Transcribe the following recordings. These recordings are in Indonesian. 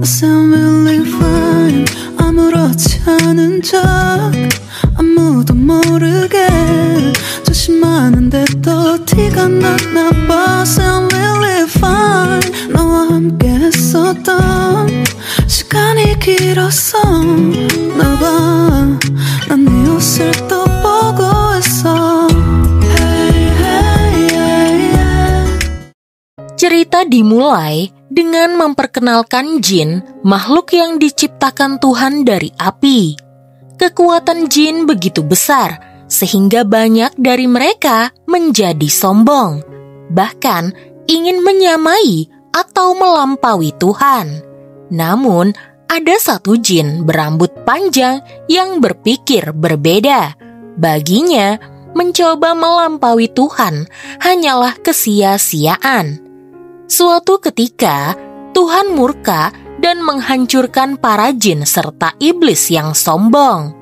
sound really fine. 아무렇지 않은 척 아무도 모르게 조심하는데도 티가 났나 봐. Sound really fine. 너와 함께 했었던 시간이 길었어. 나봐 난 네 옷을 또 보고 있어. Hey, hey, hey, hey. Cerita dimulai dengan memperkenalkan jin, makhluk yang diciptakan Tuhan dari api. Kekuatan jin begitu besar, sehingga banyak dari mereka menjadi sombong, bahkan ingin menyamai atau melampaui Tuhan. Namun, ada satu jin berambut panjang yang berpikir berbeda. Baginya, mencoba melampaui Tuhan hanyalah kesia-siaan. Suatu ketika, Tuhan murka dan menghancurkan para jin serta iblis yang sombong.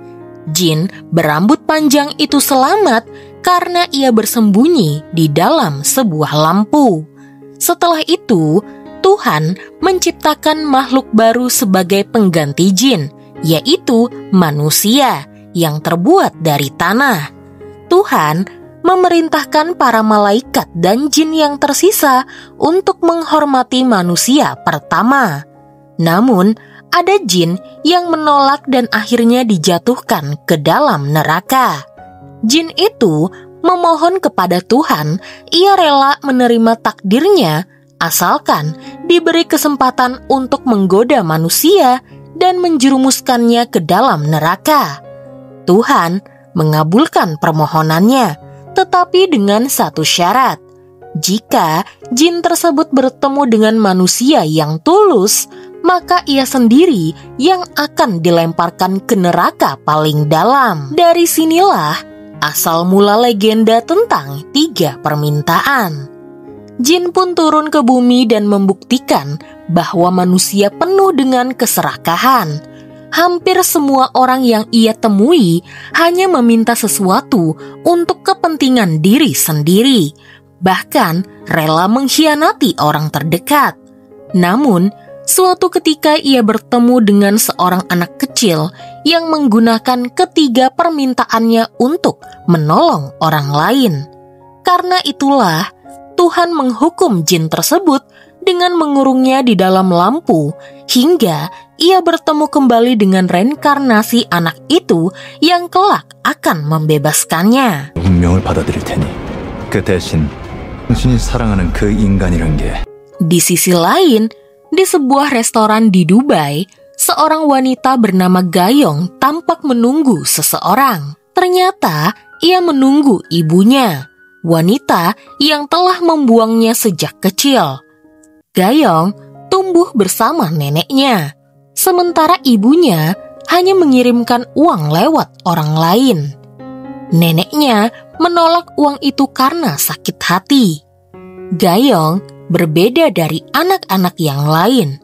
Jin berambut panjang itu selamat karena ia bersembunyi di dalam sebuah lampu. Setelah itu, Tuhan menciptakan makhluk baru sebagai pengganti jin, yaitu manusia yang terbuat dari tanah. Tuhan memerintahkan para malaikat dan jin yang tersisa untuk menghormati manusia pertama. Namun, ada jin yang menolak dan akhirnya dijatuhkan ke dalam neraka. Jin itu memohon kepada Tuhan, ia rela menerima takdirnya asalkan diberi kesempatan untuk menggoda manusia dan menjerumuskannya ke dalam neraka. Tuhan mengabulkan permohonannya, tetapi dengan satu syarat. Jika jin tersebut bertemu dengan manusia yang tulus, maka ia sendiri yang akan dilemparkan ke neraka paling dalam. Dari sinilah asal mula legenda tentang 3 permintaan. Jin pun turun ke bumi dan membuktikan bahwa manusia penuh dengan keserakahan. Hampir semua orang yang ia temui hanya meminta sesuatu untuk kepentingan diri sendiri, bahkan rela mengkhianati orang terdekat. Namun, suatu ketika ia bertemu dengan seorang anak kecil yang menggunakan 3 permintaannya untuk menolong orang lain. Karena itulah, Tuhan menghukum jin tersebut dengan mengurungnya di dalam lampu hingga ia bertemu kembali dengan reinkarnasi anak itu yang kelak akan membebaskannya. 운명을 받아들일 테니 그 대신 당신이 사랑하는 그 인간이란 게. Di sisi lain, di sebuah restoran di Dubai, seorang wanita bernama Gayong tampak menunggu seseorang. Ternyata ia menunggu ibunya, wanita yang telah membuangnya sejak kecil. Gayong tumbuh bersama neneknya, sementara ibunya hanya mengirimkan uang lewat orang lain. Neneknya menolak uang itu karena sakit hati. Gayong berbeda dari anak-anak yang lain.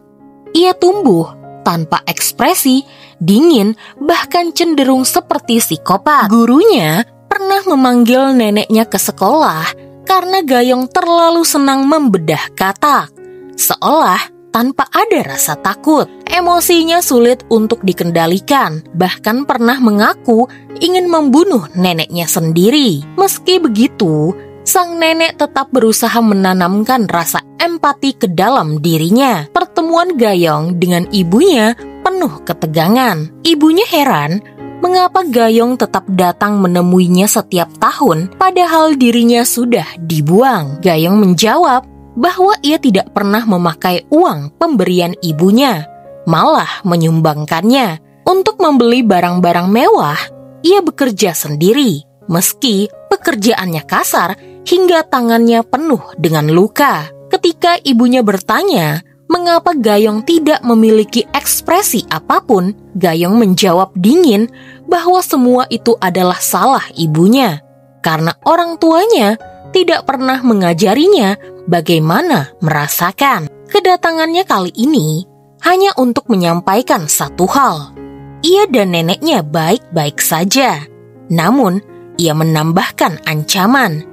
Ia tumbuh tanpa ekspresi, dingin, bahkan cenderung seperti psikopat. Gurunya pernah memanggil neneknya ke sekolah karena Gayong terlalu senang membedah katak, seolah tanpa ada rasa takut. Emosinya sulit untuk dikendalikan, bahkan pernah mengaku ingin membunuh neneknya sendiri. Meski begitu, sang nenek tetap berusaha menanamkan rasa empati ke dalam dirinya. Pertemuan Gayong dengan ibunya penuh ketegangan. Ibunya heran mengapa Gayong tetap datang menemuinya setiap tahun, padahal dirinya sudah dibuang. Gayong menjawab bahwa ia tidak pernah memakai uang pemberian ibunya, malah menyumbangkannya. Untuk membeli barang-barang mewah, ia bekerja sendiri, meski pekerjaannya kasar hingga tangannya penuh dengan luka. Ketika ibunya bertanya mengapa Gayong tidak memiliki ekspresi apapun, Gayong menjawab dingin bahwa semua itu adalah salah ibunya, karena orang tuanya tidak pernah mengajarinya bagaimana merasakan. Kedatangannya kali ini hanya untuk menyampaikan satu hal. Ia dan neneknya baik-baik saja. Namun, ia menambahkan ancaman.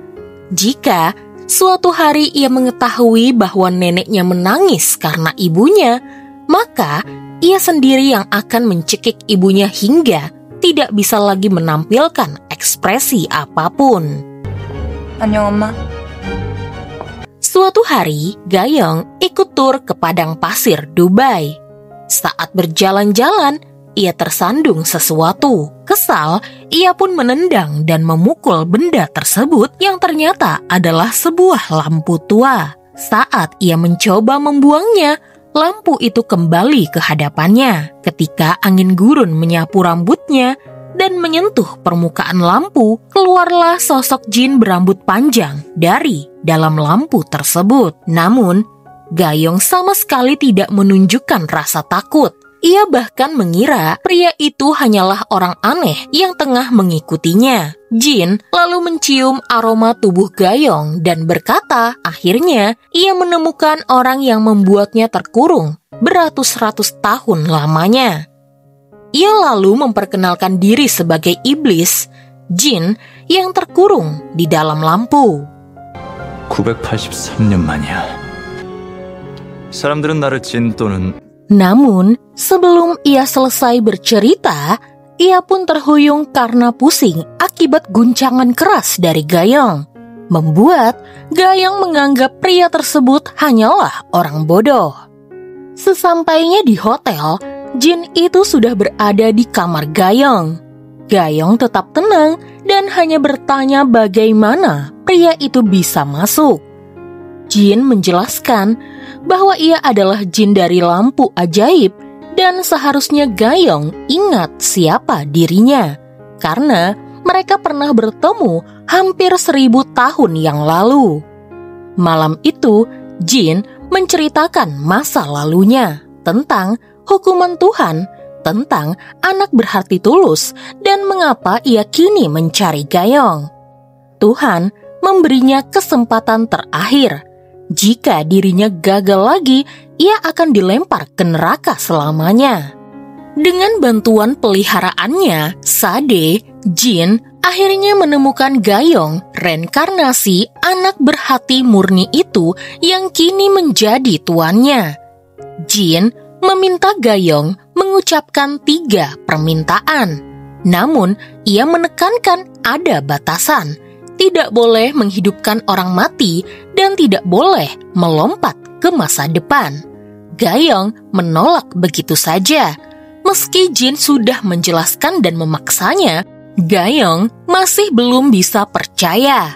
Jika suatu hari ia mengetahui bahwa neneknya menangis karena ibunya, Maka ia sendiri yang akan mencekik ibunya hingga tidak bisa lagi menampilkan ekspresi apapun. 안녕 엄마. Suatu hari, Gayong ikut tur ke padang pasir Dubai. Saat berjalan-jalan, ia tersandung sesuatu. Kesal, ia pun menendang dan memukul benda tersebut yang ternyata adalah sebuah lampu tua. Saat ia mencoba membuangnya, lampu itu kembali ke hadapannya. Ketika angin gurun menyapu rambutnya dan menyentuh permukaan lampu, keluarlah sosok jin berambut panjang dari dalam lampu tersebut. Namun, Gayong sama sekali tidak menunjukkan rasa takut. Ia bahkan mengira pria itu hanyalah orang aneh yang tengah mengikutinya. Jin lalu mencium aroma tubuh Gayong dan berkata, akhirnya ia menemukan orang yang membuatnya terkurung beratus-ratus tahun lamanya. Ia lalu memperkenalkan diri sebagai iblis, jin yang terkurung di dalam lampu. 983년 만이야. 사람들은 나를 진 또는 Namun, sebelum ia selesai bercerita, ia pun terhuyung karena pusing akibat guncangan keras dari Gayong, membuat Gayong menganggap pria tersebut hanyalah orang bodoh. Sesampainya di hotel, jin itu sudah berada di kamar Gayong. Gayong tetap tenang dan hanya bertanya bagaimana pria itu bisa masuk. Jin menjelaskan bahwa ia adalah jin dari lampu ajaib dan seharusnya Gayong ingat siapa dirinya karena mereka pernah bertemu hampir 1000 tahun yang lalu. Malam itu, jin menceritakan masa lalunya tentang hukuman Tuhan, tentang anak berhati tulus, dan mengapa ia kini mencari Gayong. Tuhan memberinya kesempatan terakhir. Jika dirinya gagal lagi, ia akan dilempar ke neraka selamanya. Dengan bantuan peliharaannya, Sade, jin, akhirnya menemukan Gayong, reinkarnasi anak berhati murni itu yang kini menjadi tuannya. Jin meminta Gayong mengucapkan 3 permintaan. Namun, ia menekankan ada batasan. Tidak boleh menghidupkan orang mati dan tidak boleh melompat ke masa depan. Gayong menolak begitu saja. Meski jin sudah menjelaskan dan memaksanya, Gayong masih belum bisa percaya.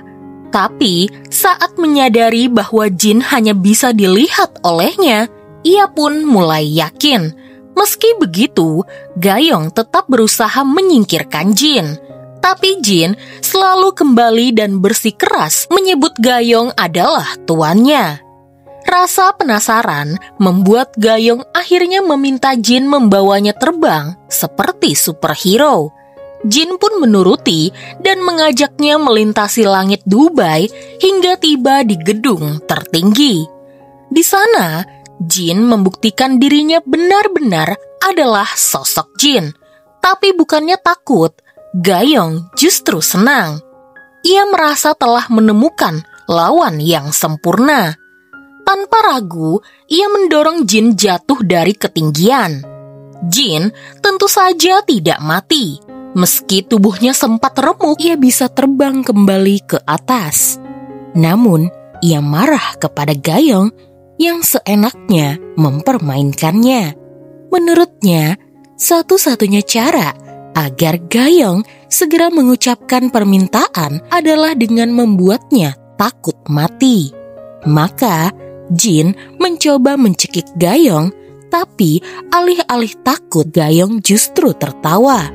Tapi saat menyadari bahwa jin hanya bisa dilihat olehnya, ia pun mulai yakin. Meski begitu, Gayong tetap berusaha menyingkirkan jin. Tapi jin selalu kembali dan bersikeras menyebut Gayong adalah tuannya. Rasa penasaran membuat Gayong akhirnya meminta jin membawanya terbang seperti superhero. Jin pun menuruti dan mengajaknya melintasi langit Dubai hingga tiba di gedung tertinggi. Di sana, jin membuktikan dirinya benar-benar adalah sosok jin. Tapi bukannya takut, Gayong justru senang. Ia merasa telah menemukan lawan yang sempurna. Tanpa ragu, ia mendorong jin jatuh dari ketinggian. Jin tentu saja tidak mati. Meski tubuhnya sempat remuk, ia bisa terbang kembali ke atas. Namun, ia marah kepada Gayong yang seenaknya mempermainkannya. Menurutnya, satu-satunya cara agar Gayong segera mengucapkan permintaan adalah dengan membuatnya takut mati. Maka, jin mencoba mencekik Gayong, tapi alih-alih takut, Gayong justru tertawa.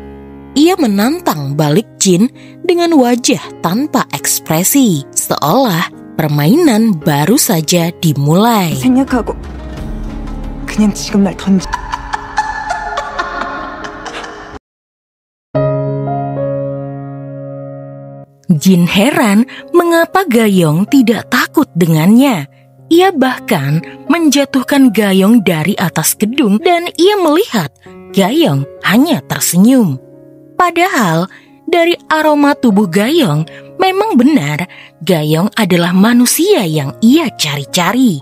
Ia menantang balik jin dengan wajah tanpa ekspresi, seolah permainan baru saja dimulai. 생략하고 그냥 지금 날 던져. Jin heran mengapa Gayong tidak takut dengannya. Ia bahkan menjatuhkan Gayong dari atas gedung dan ia melihat Gayong hanya tersenyum. Padahal dari aroma tubuh Gayong memang benar Gayong adalah manusia yang ia cari-cari.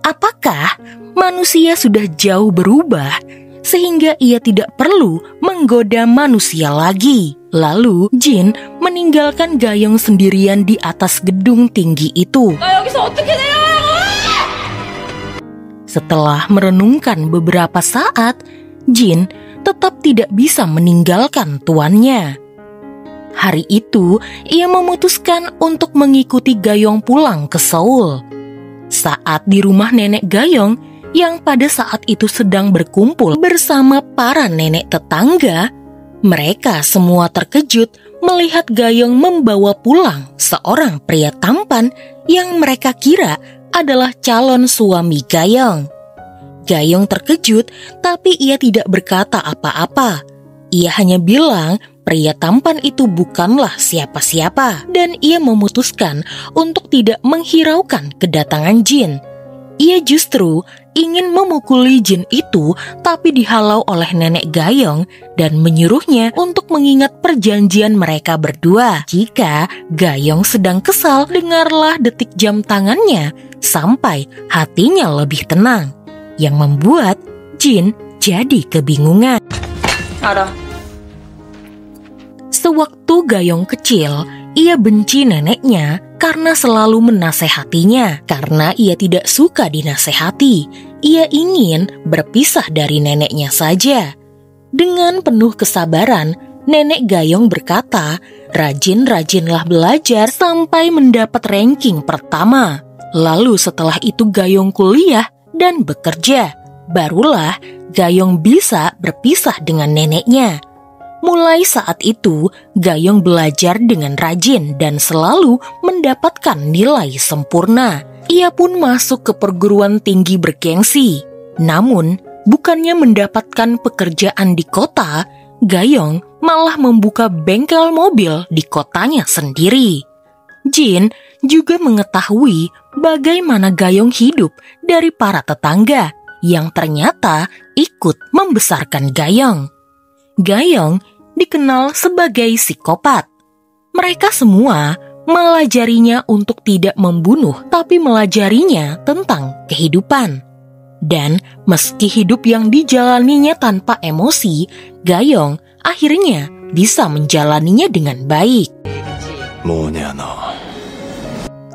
Apakah manusia sudah jauh berubah sehingga ia tidak perlu menggoda manusia lagi. Lalu Jin meninggalkan Gayong sendirian di atas gedung tinggi itu. Setelah merenungkan beberapa saat, Jin tetap tidak bisa meninggalkan tuannya. Hari itu, ia memutuskan untuk mengikuti Gayong pulang ke Seoul. Saat di rumah nenek Gayong, yang pada saat itu sedang berkumpul bersama para nenek tetangga, mereka semua terkejut melihat Gayong membawa pulang seorang pria tampan yang mereka kira adalah calon suami Gayong. Gayong terkejut, tapi ia tidak berkata apa-apa. Ia hanya bilang pria tampan itu bukanlah siapa-siapa, dan ia memutuskan untuk tidak menghiraukan kedatangan Jin. Ia justru ingin memukuli Jin itu, tapi dihalau oleh nenek Gayong dan menyuruhnya untuk mengingat perjanjian mereka berdua. Jika Gayong sedang kesal, dengarlah detik jam tangannya sampai hatinya lebih tenang, yang membuat Jin jadi kebingungan. 알아. Sewaktu Gayong kecil, ia benci neneknya karena selalu menasehatinya. Karena ia tidak suka dinasehati, ia ingin berpisah dari neneknya saja. Dengan penuh kesabaran, nenek Gayong berkata, rajin-rajinlah belajar sampai mendapat ranking pertama. Lalu setelah itu Gayong kuliah dan bekerja. Barulah Gayong bisa berpisah dengan neneknya. Mulai saat itu, Gayong belajar dengan rajin dan selalu mendapatkan nilai sempurna. Ia pun masuk ke perguruan tinggi bergengsi. Namun, bukannya mendapatkan pekerjaan di kota, Gayong malah membuka bengkel mobil di kotanya sendiri. Jin juga mengetahui bagaimana Gayong hidup dari para tetangga yang ternyata ikut membesarkan Gayong. Gayong dikenal sebagai psikopat. Mereka semua melajarinya untuk tidak membunuh, tapi melajarinya tentang kehidupan. Dan meski hidup yang dijalaninya tanpa emosi, Gayong akhirnya bisa menjalaninya dengan baik.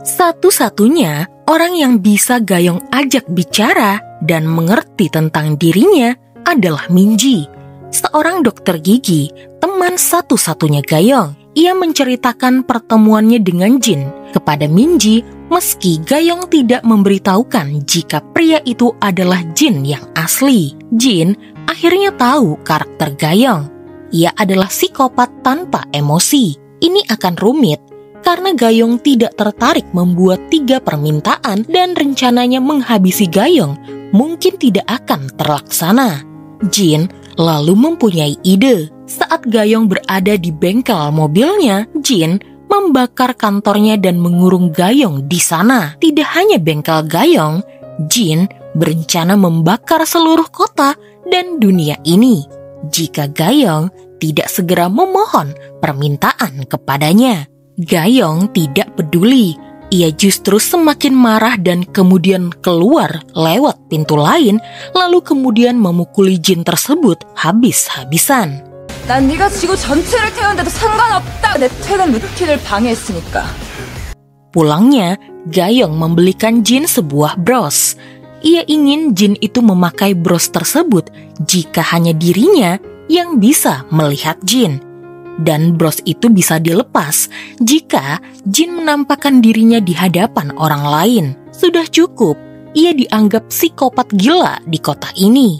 Satu-satunya orang yang bisa Gayong ajak bicara dan mengerti tentang dirinya adalah Minji, seorang dokter gigi, teman satu-satunya Gayong. Ia menceritakan pertemuannya dengan Jin kepada Minji, meski Gayong tidak memberitahukan jika pria itu adalah Jin yang asli. Jin akhirnya tahu karakter Gayong. Ia adalah psikopat tanpa emosi. Ini akan rumit karena Gayong tidak tertarik membuat 3 permintaan dan rencananya menghabisi Gayong mungkin tidak akan terlaksana. Jin lalu mempunyai ide. Saat Gayong berada di bengkel mobilnya, Jin membakar kantornya dan mengurung Gayong di sana. Tidak hanya bengkel Gayong, Jin berencana membakar seluruh kota dan dunia ini jika Gayong tidak segera memohon permintaan kepadanya. Gayong tidak peduli. Ia justru semakin marah dan kemudian keluar lewat pintu lain, lalu kemudian memukuli Jin tersebut habis-habisan. 난 네가 지구 전체를 태우는데도 상관없다. 내 퇴근 루틴을 방해했으니까. Pulangnya, Gayong membelikan Jin sebuah bros. Ia ingin Jin itu memakai bros tersebut jika hanya dirinya yang bisa melihat Jin. Dan bros itu bisa dilepas jika Jin menampakkan dirinya di hadapan orang lain. Sudah cukup, ia dianggap psikopat gila di kota ini.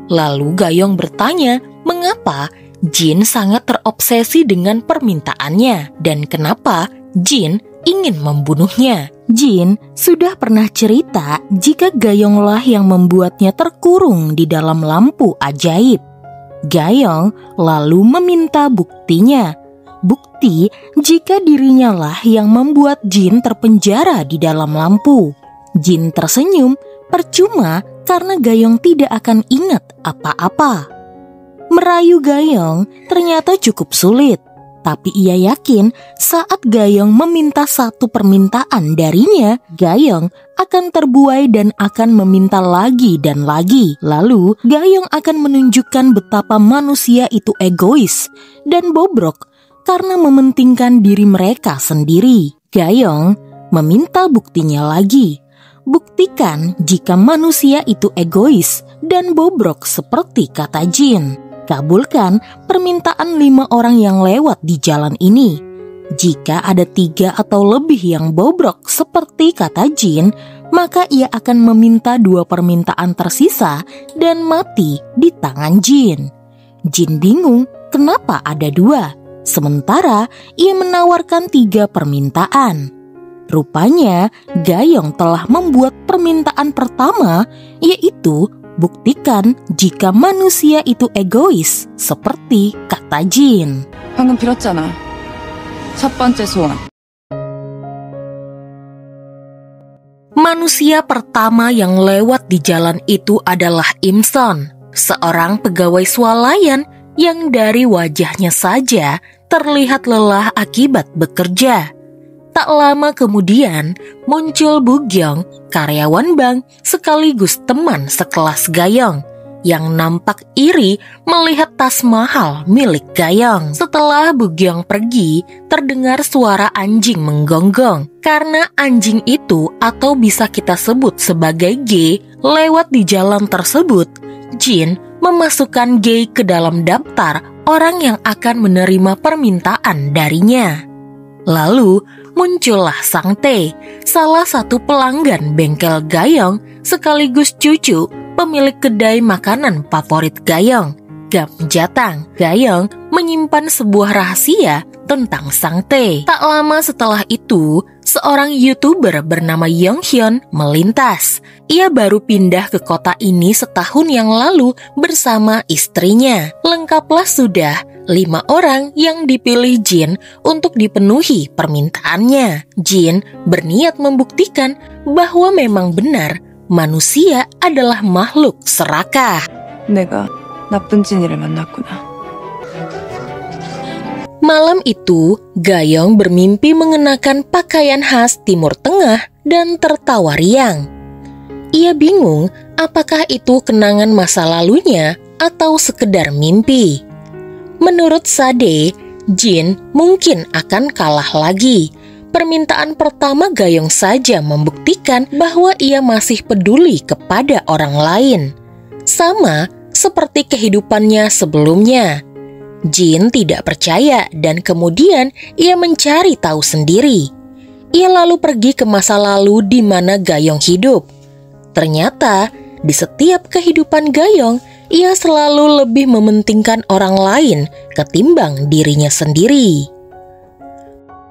Lalu Gayong bertanya mengapa Jin sangat terobsesi dengan permintaannya dan kenapa Jin ingin membunuhnya. Jin sudah pernah cerita jika Gayonglah yang membuatnya terkurung di dalam lampu ajaib. Gayong lalu meminta buktinya. Bukti jika dirinya lah yang membuat Jin terpenjara di dalam lampu. Jin tersenyum, percuma karena Gayong tidak akan ingat apa-apa. Merayu Gayong ternyata cukup sulit, tapi ia yakin saat Gayong meminta satu permintaan darinya, Gayong akan terbuai dan akan meminta lagi dan lagi. Lalu Gayong akan menunjukkan betapa manusia itu egois dan bobrok karena mementingkan diri mereka sendiri. Gayong meminta buktinya lagi. Buktikan jika manusia itu egois dan bobrok seperti kata Jin. Kabulkan permintaan 5 orang yang lewat di jalan ini. Jika ada 3 atau lebih yang bobrok seperti kata Jin, maka ia akan meminta 2 permintaan tersisa dan mati di tangan Jin. Jin bingung kenapa ada 2, sementara ia menawarkan 3 permintaan. Rupanya Gayong telah membuat permintaan pertama, yaitu buktikan jika manusia itu egois seperti kata Jin. 방금 빌었잖아. 첫 번째 소원. Manusia pertama yang lewat di jalan itu adalah Imson, seorang pegawai swalayan yang dari wajahnya saja terlihat lelah akibat bekerja. Tak lama kemudian muncul Bugyong, karyawan bank sekaligus teman sekelas Gayong, yang nampak iri melihat tas mahal milik Gayong. Setelah Bugyong pergi, terdengar suara anjing menggonggong. Karena anjing itu, atau bisa kita sebut sebagai G, lewat di jalan tersebut, Jin memasukkan G ke dalam daftar orang yang akan menerima permintaan darinya. Lalu muncullah Sang Tae, salah satu pelanggan bengkel Gayong sekaligus cucu pemilik kedai makanan favorit Gayong, Gam Jatang. Gayong menyimpan sebuah rahasia tentang Sang Tae. Tak lama setelah itu, seorang YouTuber bernama Yonghyun melintas. Ia baru pindah ke kota ini setahun yang lalu bersama istrinya. Lengkaplah sudah 5 orang yang dipilih Jin untuk dipenuhi permintaannya. Jin berniat membuktikan bahwa memang benar manusia adalah makhluk serakah. 내가 나쁜 진이를 만났구나. Malam itu, Gayong bermimpi mengenakan pakaian khas Timur Tengah dan tertawa riang. Ia bingung apakah itu kenangan masa lalunya atau sekedar mimpi. Menurut Sade, Jin mungkin akan kalah lagi. Permintaan pertama Gayong saja membuktikan bahwa ia masih peduli kepada orang lain. Sama seperti kehidupannya sebelumnya. Jin tidak percaya dan kemudian ia mencari tahu sendiri. Ia lalu pergi ke masa lalu di mana Gayong hidup. Ternyata di setiap kehidupan Gayong, ia selalu lebih mementingkan orang lain ketimbang dirinya sendiri.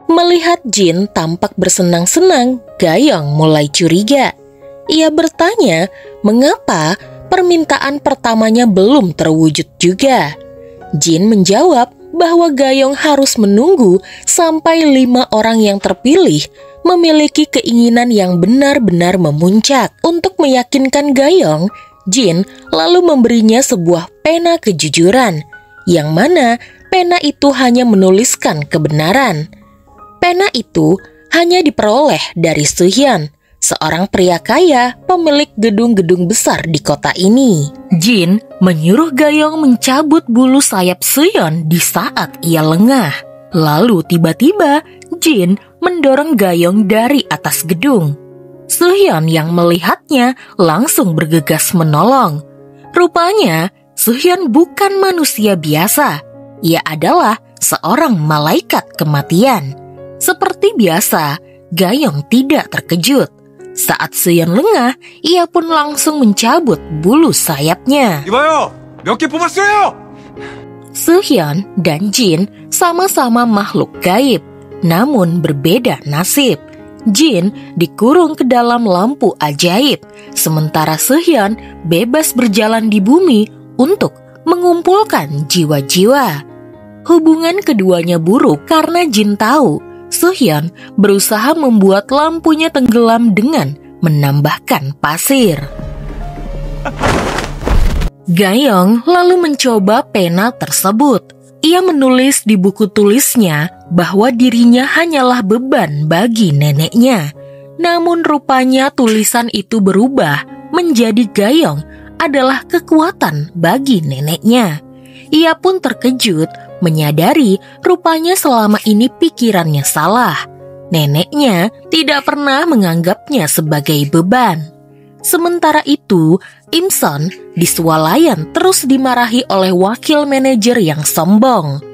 Melihat Jin tampak bersenang-senang, Gayong mulai curiga. Ia bertanya mengapa permintaan pertamanya belum terwujud juga. Jin menjawab bahwa Gayong harus menunggu sampai 5 orang yang terpilih memiliki keinginan yang benar-benar memuncak. Untuk meyakinkan Gayong, Jin lalu memberinya sebuah pena kejujuran, yang mana pena itu hanya menuliskan kebenaran. Pena itu hanya diperoleh dari Suhyun, seorang pria kaya pemilik gedung-gedung besar di kota ini. Jin menyuruh Gayong mencabut bulu sayap Suhyun di saat ia lengah. Lalu tiba-tiba Jin mendorong Gayong dari atas gedung. Suhyun yang melihatnya langsung bergegas menolong. Rupanya Suhyun bukan manusia biasa. Ia adalah seorang malaikat kematian. Seperti biasa, Gayong tidak terkejut. Saat Suhyun lengah, ia pun langsung mencabut bulu sayapnya. 이봐요! 몇 개 뽑았어요! Suhyun dan Jin sama-sama makhluk gaib, namun berbeda nasib. Jin dikurung ke dalam lampu ajaib, sementara Suhyun bebas berjalan di bumi untuk mengumpulkan jiwa-jiwa. Hubungan keduanya buruk karena Jin tahu Suhyun berusaha membuat lampunya tenggelam dengan menambahkan pasir. Gayong lalu mencoba pena tersebut. Ia menulis di buku tulisnya bahwa dirinya hanyalah beban bagi neneknya. Namun rupanya tulisan itu berubah menjadi Gayong adalah kekuatan bagi neneknya. Ia pun terkejut menyadari rupanya selama ini pikirannya salah. Neneknya tidak pernah menganggapnya sebagai beban. Sementara itu, Imson di swalayan terus dimarahi oleh wakil manajer yang sombong.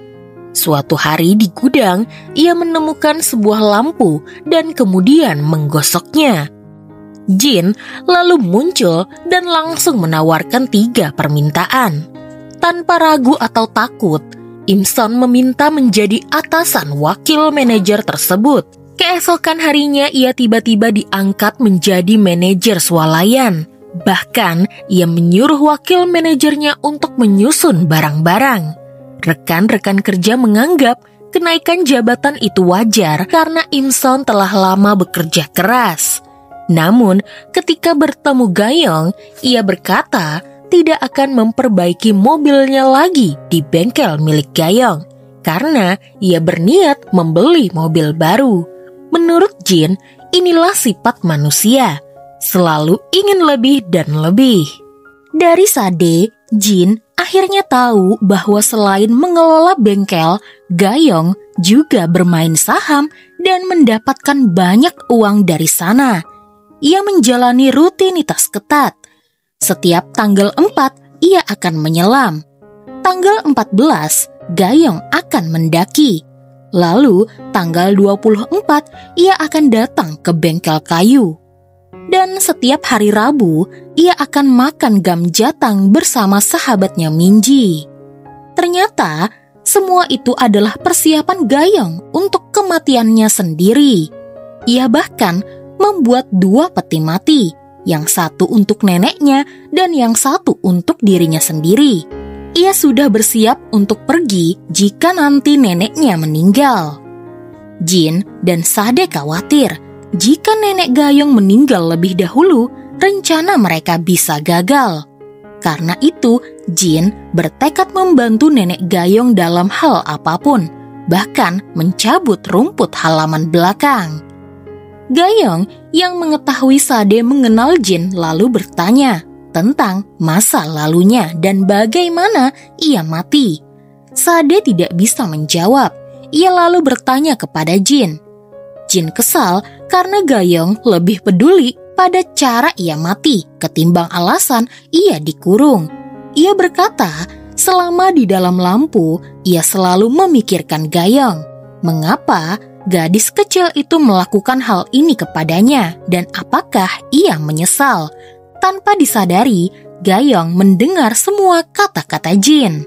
Suatu hari di gudang, ia menemukan sebuah lampu dan kemudian menggosoknya. Jin lalu muncul dan langsung menawarkan 3 permintaan. Tanpa ragu atau takut, Imson meminta menjadi atasan wakil manajer tersebut. Keesokan harinya ia tiba-tiba diangkat menjadi manajer swalayan. Bahkan ia menyuruh wakil manajernya untuk menyusun barang-barang. Rekan-rekan kerja menganggap kenaikan jabatan itu wajar karena Imson telah lama bekerja keras. Namun ketika bertemu Gayong, ia berkata tidak akan memperbaiki mobilnya lagi di bengkel milik Gayong karena ia berniat membeli mobil baru. Menurut Jin, inilah sifat manusia, selalu ingin lebih dan lebih. Dari Sade, Jin akhirnya tahu bahwa selain mengelola bengkel, Gayong juga bermain saham dan mendapatkan banyak uang dari sana. Ia menjalani rutinitas ketat. Setiap tanggal 4, ia akan menyelam. Tanggal 14, Gayong akan mendaki. Lalu, tanggal 24, ia akan datang ke bengkel kayu. Dan setiap hari Rabu, ia akan makan gamjatang bersama sahabatnya Minji. Ternyata, semua itu adalah persiapan Gayong untuk kematiannya sendiri. Ia bahkan membuat 2 peti mati, yang satu untuk neneknya dan yang satu untuk dirinya sendiri. Ia sudah bersiap untuk pergi jika nanti neneknya meninggal. Jin dan Sade khawatir jika nenek Gayong meninggal lebih dahulu, rencana mereka bisa gagal. Karena itu, Jin bertekad membantu nenek Gayong dalam hal apapun, bahkan mencabut rumput halaman belakang. Gayong yang mengetahui Sade mengenal Jin lalu bertanya tentang masa lalunya dan bagaimana ia mati. Sade tidak bisa menjawab. Ia lalu bertanya kepada Jin. Jin kesal karena Gayong lebih peduli pada cara ia mati ketimbang alasan ia dikurung. Ia berkata, selama di dalam lampu, ia selalu memikirkan Gayong. Mengapa gadis kecil itu melakukan hal ini kepadanya dan apakah ia menyesal? Tanpa disadari, Gayong mendengar semua kata-kata Jin.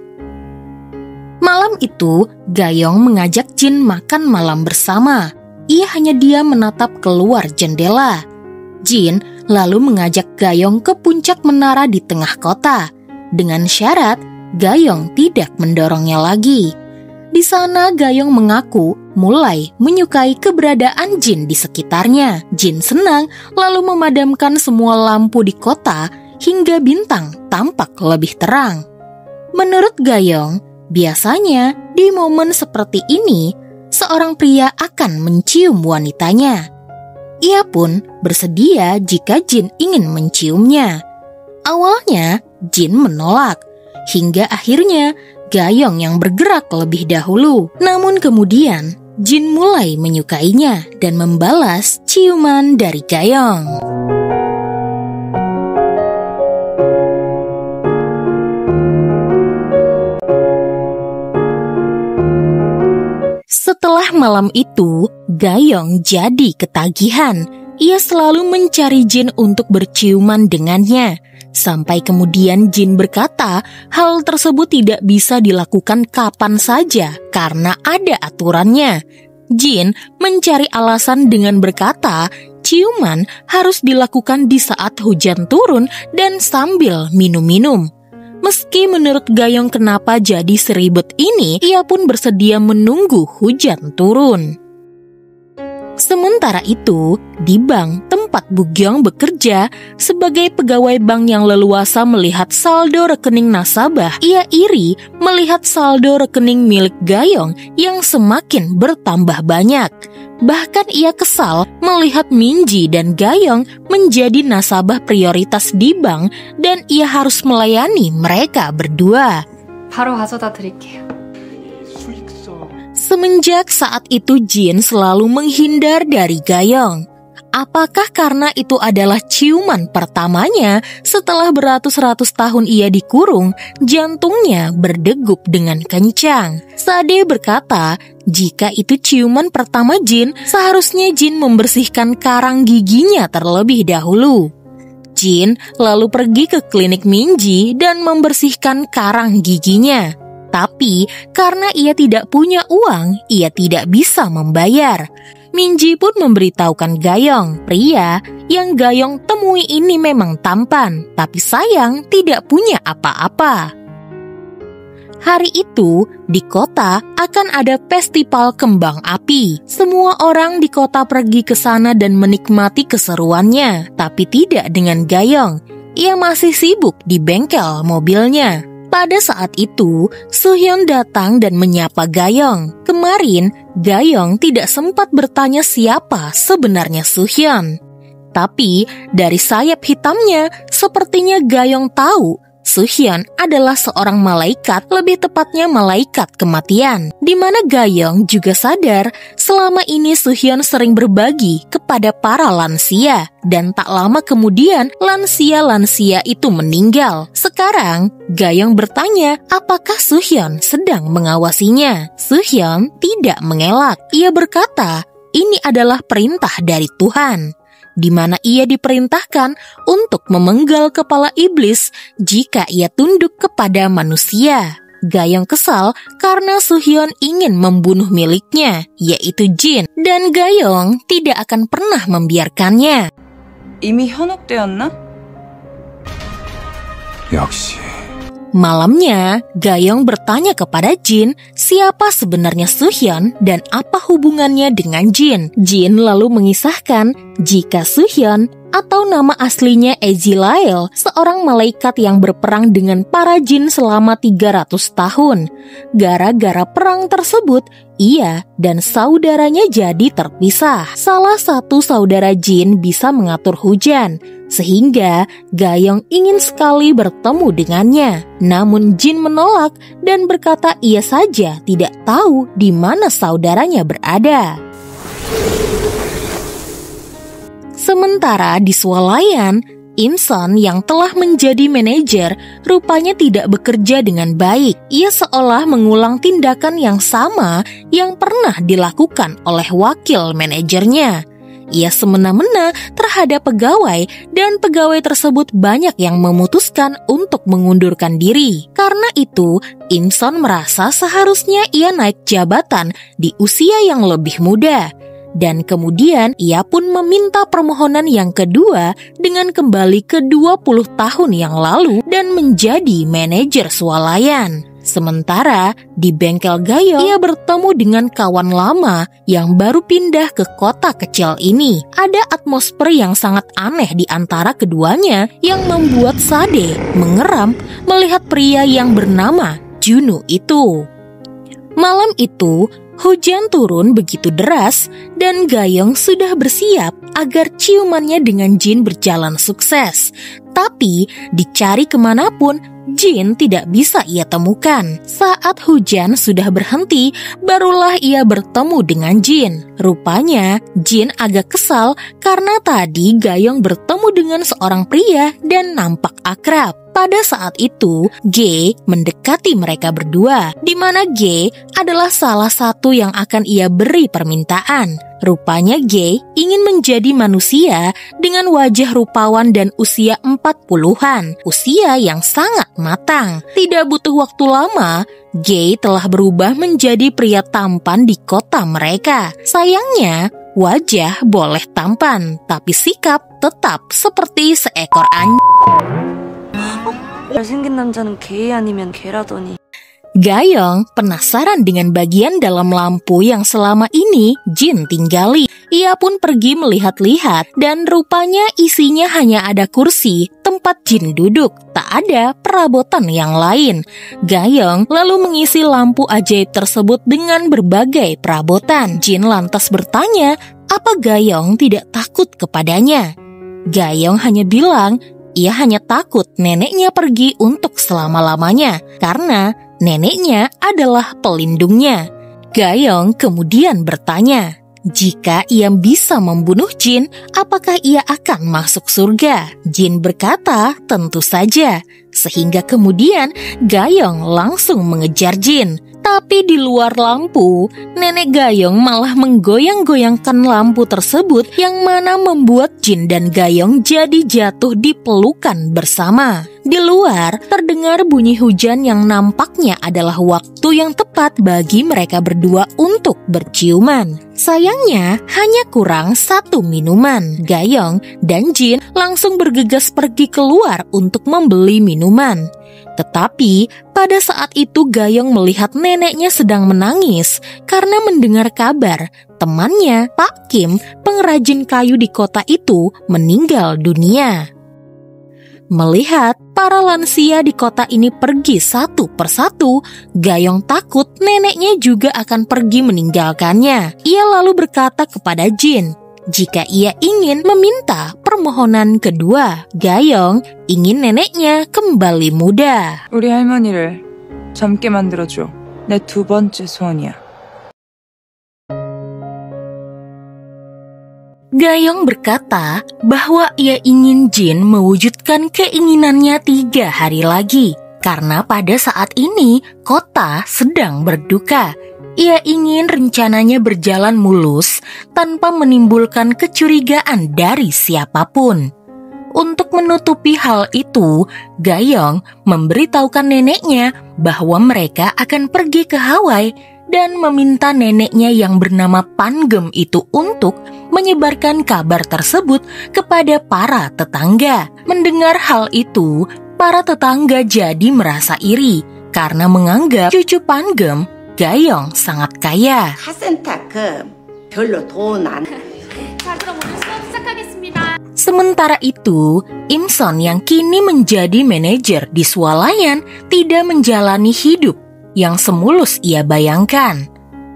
Malam itu, Gayong mengajak Jin makan malam bersama. Ia hanya diam menatap keluar jendela. Jin lalu mengajak Gayong ke puncak menara di tengah kota. Dengan syarat, Gayong tidak mendorongnya lagi. Di sana Gayong mengaku mulai menyukai keberadaan Jin di sekitarnya. Jin senang lalu memadamkan semua lampu di kota hingga bintang tampak lebih terang. Menurut Gayong, biasanya di momen seperti ini, seorang pria akan mencium wanitanya. Ia pun bersedia jika Jin ingin menciumnya. Awalnya, Jin menolak, hingga akhirnya Gayong yang bergerak lebih dahulu. Namun kemudian, Jin mulai menyukainya dan membalas ciuman dari Gayong. Setelah malam itu, Gayong jadi ketagihan. Ia selalu mencari Jin untuk berciuman dengannya. Sampai kemudian Jin berkata hal tersebut tidak bisa dilakukan kapan saja karena ada aturannya. Jin mencari alasan dengan berkata ciuman harus dilakukan di saat hujan turun dan sambil minum-minum. Meski menurut Gayong kenapa jadi seribet ini, ia pun bersedia menunggu hujan turun. Sementara itu, di bank tempat Bugyong bekerja sebagai pegawai bank yang leluasa melihat saldo rekening nasabah, ia iri melihat saldo rekening milik Gayong yang semakin bertambah banyak. Bahkan ia kesal melihat Minji dan Gayong menjadi nasabah prioritas di bank dan ia harus melayani mereka berdua. 바로 가져다 드릴게요. Semenjak saat itu Jin selalu menghindar dari Gayong. Apakah karena itu adalah ciuman pertamanya setelah beratus-ratus tahun ia dikurung, jantungnya berdegup dengan kencang. Sade berkata, jika itu ciuman pertama Jin, seharusnya Jin membersihkan karang giginya terlebih dahulu. Jin lalu pergi ke klinik Minji dan membersihkan karang giginya. Tapi karena ia tidak punya uang, ia tidak bisa membayar. Minji pun memberitahukan Gayong, pria yang Gayong temui ini memang tampan, tapi sayang tidak punya apa-apa. Hari itu, di kota akan ada festival kembang api. Semua orang di kota pergi ke sana dan menikmati keseruannya, tapi tidak dengan Gayong. Ia masih sibuk di bengkel mobilnya. Pada saat itu, Suhyun datang dan menyapa Gayong. Kemarin, Gayong tidak sempat bertanya siapa sebenarnya Suhyun. Tapi, dari sayap hitamnya, sepertinya Gayong tahu Suhyun adalah seorang malaikat, lebih tepatnya malaikat kematian. Di mana Gayong juga sadar selama ini Suhyun sering berbagi kepada para lansia. Dan tak lama kemudian lansia-lansia itu meninggal. Sekarang Gayong bertanya apakah Suhyun sedang mengawasinya. Suhyun tidak mengelak. Ia berkata ini adalah perintah dari Tuhan, di mana ia diperintahkan untuk memenggal kepala iblis jika ia tunduk kepada manusia. Gayong kesal karena Suhyun ingin membunuh miliknya, yaitu Jin, dan Gayong tidak akan pernah membiarkannya. 이미 현혹되었나? 역시 Malamnya, Gayong bertanya kepada Jin siapa sebenarnya Suhyun dan apa hubungannya dengan Jin. Jin lalu mengisahkan jika Suhyun atau nama aslinya Ezilael, seorang malaikat yang berperang dengan para jin selama 300 tahun. Gara-gara perang tersebut, ia dan saudaranya jadi terpisah. Salah satu saudara jin bisa mengatur hujan, sehingga Gayong ingin sekali bertemu dengannya. Namun Jin menolak dan berkata ia saja tidak tahu di mana saudaranya berada. Sementara di swalayan, Imson yang telah menjadi manajer rupanya tidak bekerja dengan baik. Ia seolah mengulang tindakan yang sama yang pernah dilakukan oleh wakil manajernya. Ia semena-mena terhadap pegawai dan pegawai tersebut banyak yang memutuskan untuk mengundurkan diri. Karena itu, Imson merasa seharusnya ia naik jabatan di usia yang lebih muda. Dan kemudian ia pun meminta permohonan yang kedua dengan kembali ke 20 tahun yang lalu dan menjadi manajer swalayan. Sementara di bengkel Gayong, ia bertemu dengan kawan lama yang baru pindah ke kota kecil ini. Ada atmosfer yang sangat aneh di antara keduanya yang membuat Sade mengeram melihat pria yang bernama Juno itu. Malam itu, hujan turun begitu deras dan Gayong sudah bersiap agar ciumannya dengan Jin berjalan sukses. Tapi dicari kemanapun, Jin tidak bisa ia temukan. Saat hujan sudah berhenti, barulah ia bertemu dengan Jin. Rupanya Jin agak kesal karena tadi Gayong bertemu dengan seorang pria dan nampak akrab. Pada saat itu, G mendekati mereka berdua, di mana G adalah salah satu yang akan ia beri permintaan. Rupanya G ingin menjadi manusia dengan wajah rupawan dan usia 40-an, usia yang sangat matang. Tidak butuh waktu lama, G telah berubah menjadi pria tampan di kota mereka. Sayangnya, wajah boleh tampan, tapi sikap tetap seperti seekor anjing. 잘생긴 남자는 개 아니면 개라더니. Gayong penasaran dengan bagian dalam lampu yang selama ini Jin tinggali. Ia pun pergi melihat-lihat dan rupanya isinya hanya ada kursi, tempat Jin duduk, tak ada perabotan yang lain. Gayong lalu mengisi lampu ajaib tersebut dengan berbagai perabotan. Jin lantas bertanya, apa Gayong tidak takut kepadanya? Gayong hanya bilang, ia hanya takut neneknya pergi untuk selama-lamanya karena neneknya adalah pelindungnya. Gayong kemudian bertanya, jika ia bisa membunuh Jin, apakah ia akan masuk surga? Jin berkata, tentu saja. Sehingga kemudian Gayong langsung mengejar Jin. Tapi di luar lampu, nenek Gayong malah menggoyang-goyangkan lampu tersebut yang mana membuat Jin dan Gayong jadi jatuh di pelukan bersama. Di luar terdengar bunyi hujan yang nampaknya adalah waktu yang tepat bagi mereka berdua untuk berciuman. Sayangnya hanya kurang satu minuman. Gayong dan Jin langsung bergegas pergi keluar untuk membeli minuman. Tetapi pada saat itu Gayong melihat neneknya sedang menangis karena mendengar kabar temannya Pak Kim, pengrajin kayu di kota itu, meninggal dunia. Melihat para lansia di kota ini pergi satu persatu, Gayong takut neneknya juga akan pergi meninggalkannya. Ia lalu berkata kepada Jin, jika ia ingin meminta permohonan kedua. Gayong ingin neneknya kembali muda. 우리 할머니를 젊게 만들어줘. 내 두 번째 소원이야. Gayong berkata bahwa ia ingin Jin mewujudkan keinginannya 3 hari lagi. Karena pada saat ini kota sedang berduka. Ia ingin rencananya berjalan mulus tanpa menimbulkan kecurigaan dari siapapun. Untuk menutupi hal itu, Gayong memberitahukan neneknya bahwa mereka akan pergi ke Hawaii dan meminta neneknya yang bernama Pangem itu untuk menyebarkan kabar tersebut kepada para tetangga. Mendengar hal itu, para tetangga jadi merasa iri karena menganggap cucu Pangem, Gayong, sangat kaya. 별로 돈 안. Sementara itu, Imson yang kini menjadi manajer di swalayan tidak menjalani hidup yang semulus ia bayangkan.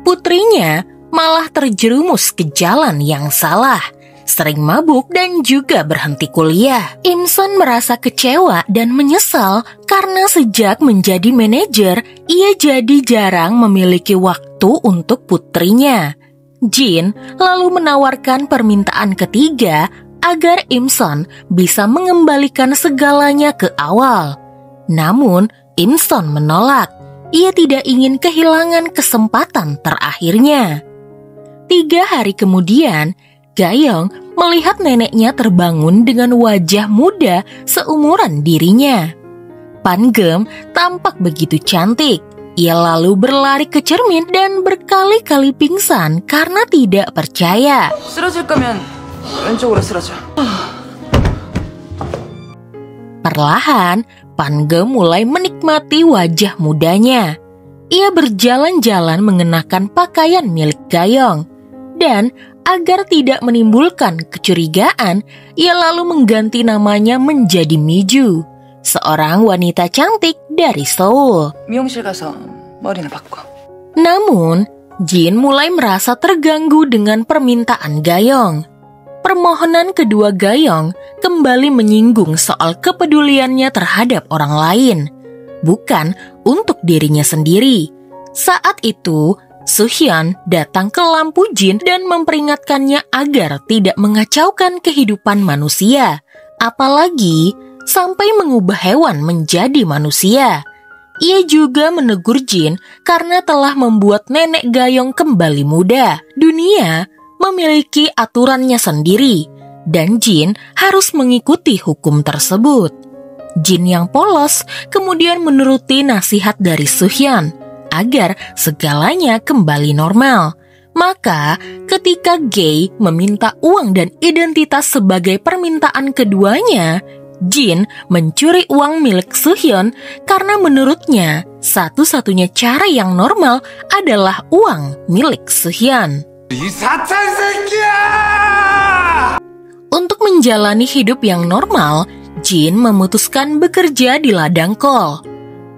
Putrinya malah terjerumus ke jalan yang salah, sering mabuk dan juga berhenti kuliah. Imson merasa kecewa dan menyesal karena sejak menjadi manajer, ia jadi jarang memiliki waktu untuk putrinya. Jin lalu menawarkan permintaan ketiga agar Imson bisa mengembalikan segalanya ke awal. Namun, Imson menolak. Ia tidak ingin kehilangan kesempatan terakhirnya. 3 hari kemudian, Gayong melihat neneknya terbangun dengan wajah muda seumuran dirinya. Pangem tampak begitu cantik. Ia lalu berlari ke cermin dan berkali-kali pingsan karena tidak percaya. 쓰러질 거면 왼쪽으로 쓰러져. Perlahan, Pangem mulai menikmati wajah mudanya. Ia berjalan-jalan mengenakan pakaian milik Gayong. Dan agar tidak menimbulkan kecurigaan, ia lalu mengganti namanya menjadi Miju, seorang wanita cantik dari Seoul. 미용실 가서 머리나 바꿔. Namun, Jin mulai merasa terganggu dengan permintaan Gayong. Permohonan kedua Gayong kembali menyinggung soal kepeduliannya terhadap orang lain, bukan untuk dirinya sendiri. Saat itu, Suhyun datang ke lampu Jin dan memperingatkannya agar tidak mengacaukan kehidupan manusia, apalagi sampai mengubah hewan menjadi manusia. Ia juga menegur Jin karena telah membuat nenek Gayong kembali muda. Dunia memiliki aturannya sendiri, dan Jin harus mengikuti hukum tersebut. Jin yang polos kemudian menuruti nasihat dari Suhyun agar segalanya kembali normal. Maka ketika Gay meminta uang dan identitas sebagai permintaan keduanya, Jin mencuri uang milik Suhyun karena menurutnya satu-satunya cara yang normal adalah uang milik Suhyun. 이 사탄 새끼야! Untuk menjalani hidup yang normal, Jin memutuskan bekerja di ladang kol.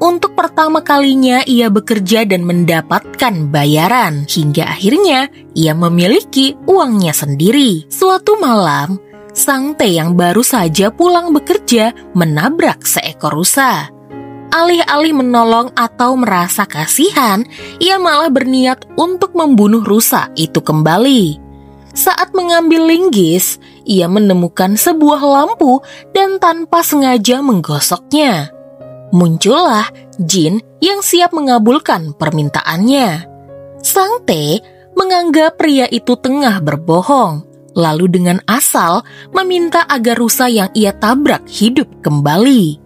Untuk pertama kalinya ia bekerja dan mendapatkan bayaran, hingga akhirnya ia memiliki uangnya sendiri. Suatu malam, Sang Tae yang baru saja pulang bekerja menabrak seekor rusa. Alih-alih menolong atau merasa kasihan, ia malah berniat untuk membunuh rusa itu kembali. Saat mengambil linggis, ia menemukan sebuah lampu dan tanpa sengaja menggosoknya. Muncullah Jin yang siap mengabulkan permintaannya. Sang Tae menganggap pria itu tengah berbohong, lalu dengan asal meminta agar rusa yang ia tabrak hidup kembali.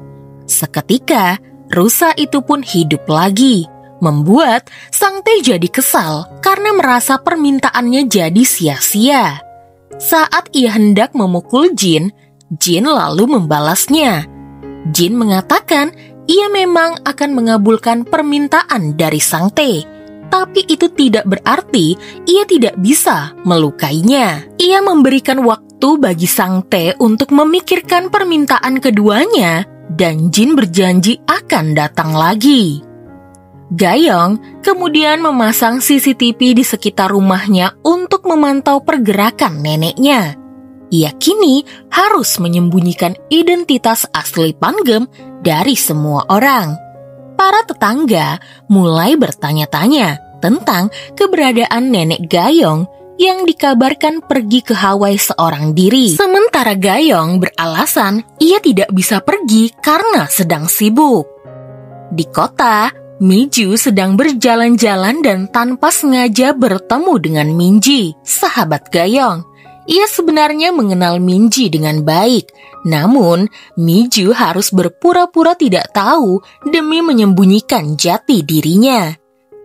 Seketika, rusa itu pun hidup lagi, membuat Sang Tae jadi kesal karena merasa permintaannya jadi sia-sia. Saat ia hendak memukul Jin, Jin lalu membalasnya. Jin mengatakan ia memang akan mengabulkan permintaan dari Sang Tae, tapi itu tidak berarti ia tidak bisa melukainya. Ia memberikan waktu bagi Sang Tae untuk memikirkan permintaan keduanya, dan Jin berjanji akan datang lagi. Gayong kemudian memasang CCTV di sekitar rumahnya untuk memantau pergerakan neneknya. Ia kini harus menyembunyikan identitas asli Pangem dari semua orang. Para tetangga mulai bertanya-tanya tentang keberadaan nenek Gayong yang dikabarkan pergi ke Hawaii seorang diri. Sementara Gayong beralasan ia tidak bisa pergi karena sedang sibuk. Di kota, Miju sedang berjalan-jalan dan tanpa sengaja bertemu dengan Minji, sahabat Gayong. Ia sebenarnya mengenal Minji dengan baik, namun Miju harus berpura-pura tidak tahu demi menyembunyikan jati dirinya.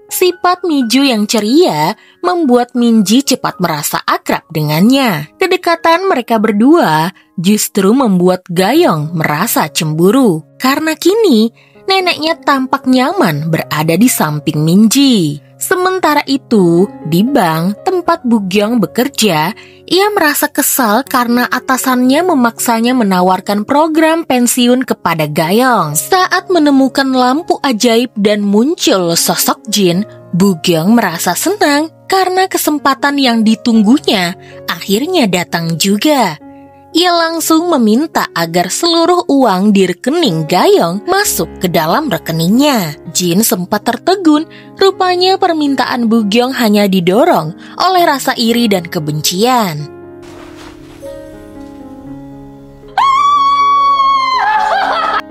Sifat Miju yang ceria membuat Minji cepat merasa akrab dengannya. Kedekatan mereka berdua justru membuat Gayong merasa cemburu, karena kini neneknya tampak nyaman berada di samping Minji. Sementara itu, di bank tempat Bugyong bekerja, ia merasa kesal karena atasannya memaksanya menawarkan program pensiun kepada Gayong. Saat menemukan lampu ajaib dan muncul sosok Jin, Bugyong merasa senang karena kesempatan yang ditunggunya akhirnya datang juga. Ia langsung meminta agar seluruh uang di rekening Gayong masuk ke dalam rekeningnya. Jin sempat tertegun, rupanya permintaan Bugyong hanya didorong oleh rasa iri dan kebencian.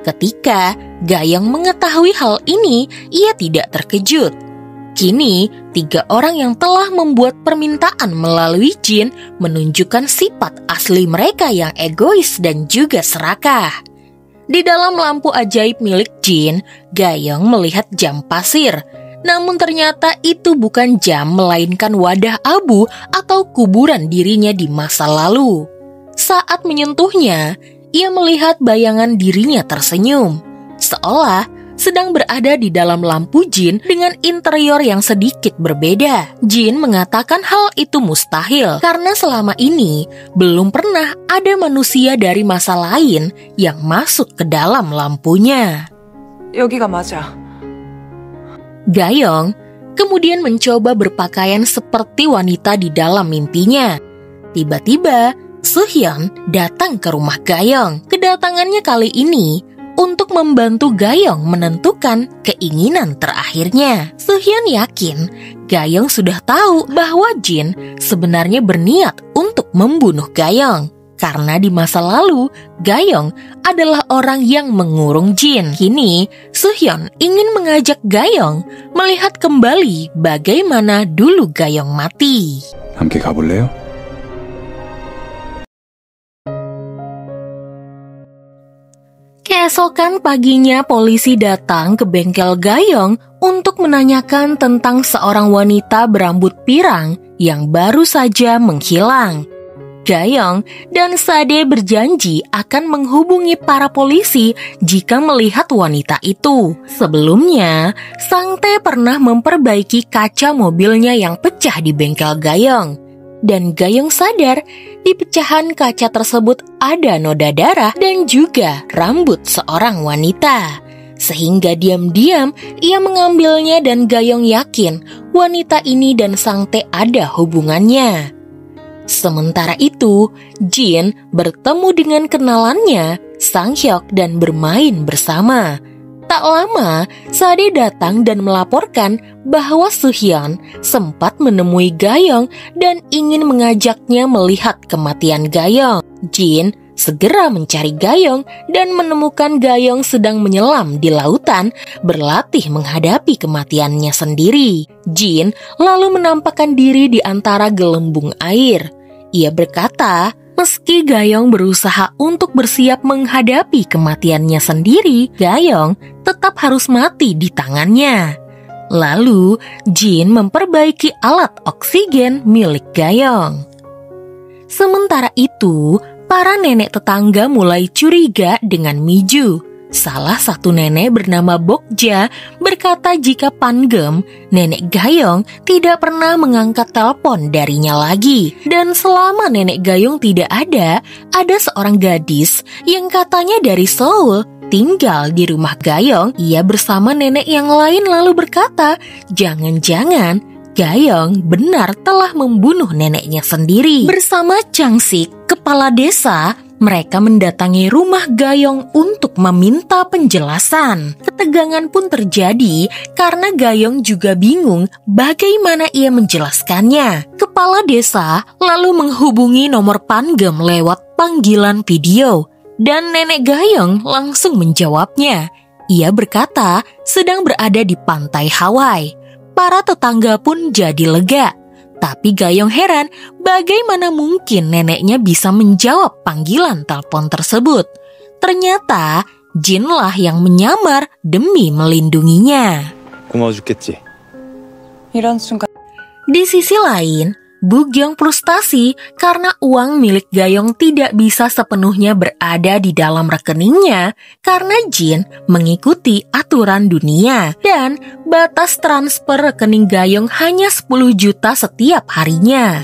Ketika Gayong mengetahui hal ini, ia tidak terkejut. Kini, 3 orang yang telah membuat permintaan melalui Jin menunjukkan sifat asli mereka yang egois dan juga serakah. Di dalam lampu ajaib milik Jin, Gayong melihat jam pasir. Namun ternyata itu bukan jam, melainkan wadah abu atau kuburan dirinya di masa lalu. Saat menyentuhnya, ia melihat bayangan dirinya tersenyum, seolah sedang berada di dalam lampu Jin dengan interior yang sedikit berbeda. Jin mengatakan hal itu mustahil karena selama ini belum pernah ada manusia dari masa lain yang masuk ke dalam lampunya. 여기가 맞아. Gayong kemudian mencoba berpakaian seperti wanita di dalam mimpinya. Tiba-tiba, Suhyun datang ke rumah Gayong. Kedatangannya kali ini untuk membantu Gayong menentukan keinginan terakhirnya. Suhyun yakin Gayong sudah tahu bahwa Jin sebenarnya berniat untuk membunuh Gayong. Karena di masa lalu, Gayong adalah orang yang mengurung Jin. Kini, Suhyun ingin mengajak Gayong melihat kembali bagaimana dulu Gayong mati. 함께 가볼래요? Keesokan paginya polisi datang ke bengkel Gayong untuk menanyakan tentang seorang wanita berambut pirang yang baru saja menghilang. Gayong dan Sade berjanji akan menghubungi para polisi jika melihat wanita itu. Sebelumnya, Sangte pernah memperbaiki kaca mobilnya yang pecah di bengkel Gayong. Dan Gayong sadar di pecahan kaca tersebut ada noda darah dan juga rambut seorang wanita. Sehingga diam-diam ia mengambilnya dan Gayong yakin wanita ini dan Sangte ada hubungannya. Sementara itu, Jin bertemu dengan kenalannya, Sanghyok, dan bermain bersama. Tak lama, Sade datang dan melaporkan bahwa Suhyun sempat menemui Gayong dan ingin mengajaknya melihat kematian Gayong. Jin segera mencari Gayong dan menemukan Gayong sedang menyelam di lautan berlatih menghadapi kematiannya sendiri. Jin lalu menampakkan diri di antara gelembung air. Ia berkata, meski Gayong berusaha untuk bersiap menghadapi kematiannya sendiri, Gayong tetap harus mati di tangannya. Lalu, Jin memperbaiki alat oksigen milik Gayong. Sementara itu, para nenek tetangga mulai curiga dengan Miju. Salah satu nenek bernama Bokja berkata jika Pangem, nenek Gayong, tidak pernah mengangkat telepon darinya lagi. Dan selama nenek Gayong tidak ada seorang gadis yang katanya dari Seoul tinggal di rumah Gayong. Ia bersama nenek yang lain lalu berkata, jangan-jangan Gayong benar telah membunuh neneknya sendiri. Bersama Changsik, kepala desa, mereka mendatangi rumah Gayong untuk meminta penjelasan. Ketegangan pun terjadi karena Gayong juga bingung bagaimana ia menjelaskannya. Kepala desa lalu menghubungi nomor Pangem lewat panggilan video dan nenek Gayong langsung menjawabnya. Ia berkata sedang berada di pantai Hawaii. Para tetangga pun jadi lega. Tapi Gayong heran bagaimana mungkin neneknya bisa menjawab panggilan telepon tersebut. Ternyata Jinlah yang menyamar demi melindunginya. 고마워 죽겠지. 이런 순간 Di sisi lain, Bugyong frustasi karena uang milik Gayong tidak bisa sepenuhnya berada di dalam rekeningnya karena Jin mengikuti aturan dunia dan batas transfer rekening Gayong hanya 10 juta setiap harinya.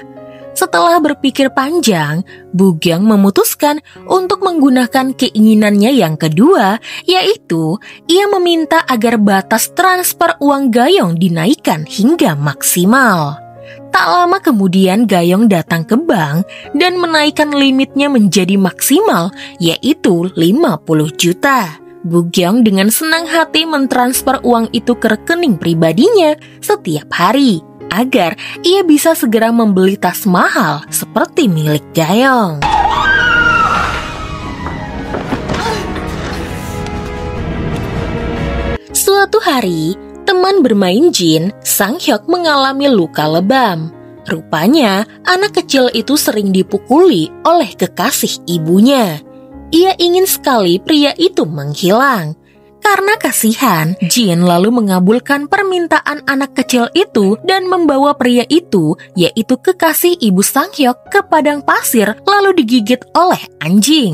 Setelah berpikir panjang, Bugyong memutuskan untuk menggunakan keinginannya yang kedua, yaitu ia meminta agar batas transfer uang Gayong dinaikkan hingga maksimal. Tak lama kemudian Gayong datang ke bank dan menaikkan limitnya menjadi maksimal, yaitu 50 juta. Bugyong dengan senang hati mentransfer uang itu ke rekening pribadinya setiap hari, agar ia bisa segera membeli tas mahal seperti milik Gayong. Suatu hari, teman bermain Jin, Sanghyok, mengalami luka lebam. Rupanya, anak kecil itu sering dipukuli oleh kekasih ibunya. Ia ingin sekali pria itu menghilang. Karena kasihan, Jin lalu mengabulkan permintaan anak kecil itu dan membawa pria itu, yaitu kekasih ibu Sanghyok, ke padang pasir lalu digigit oleh anjing.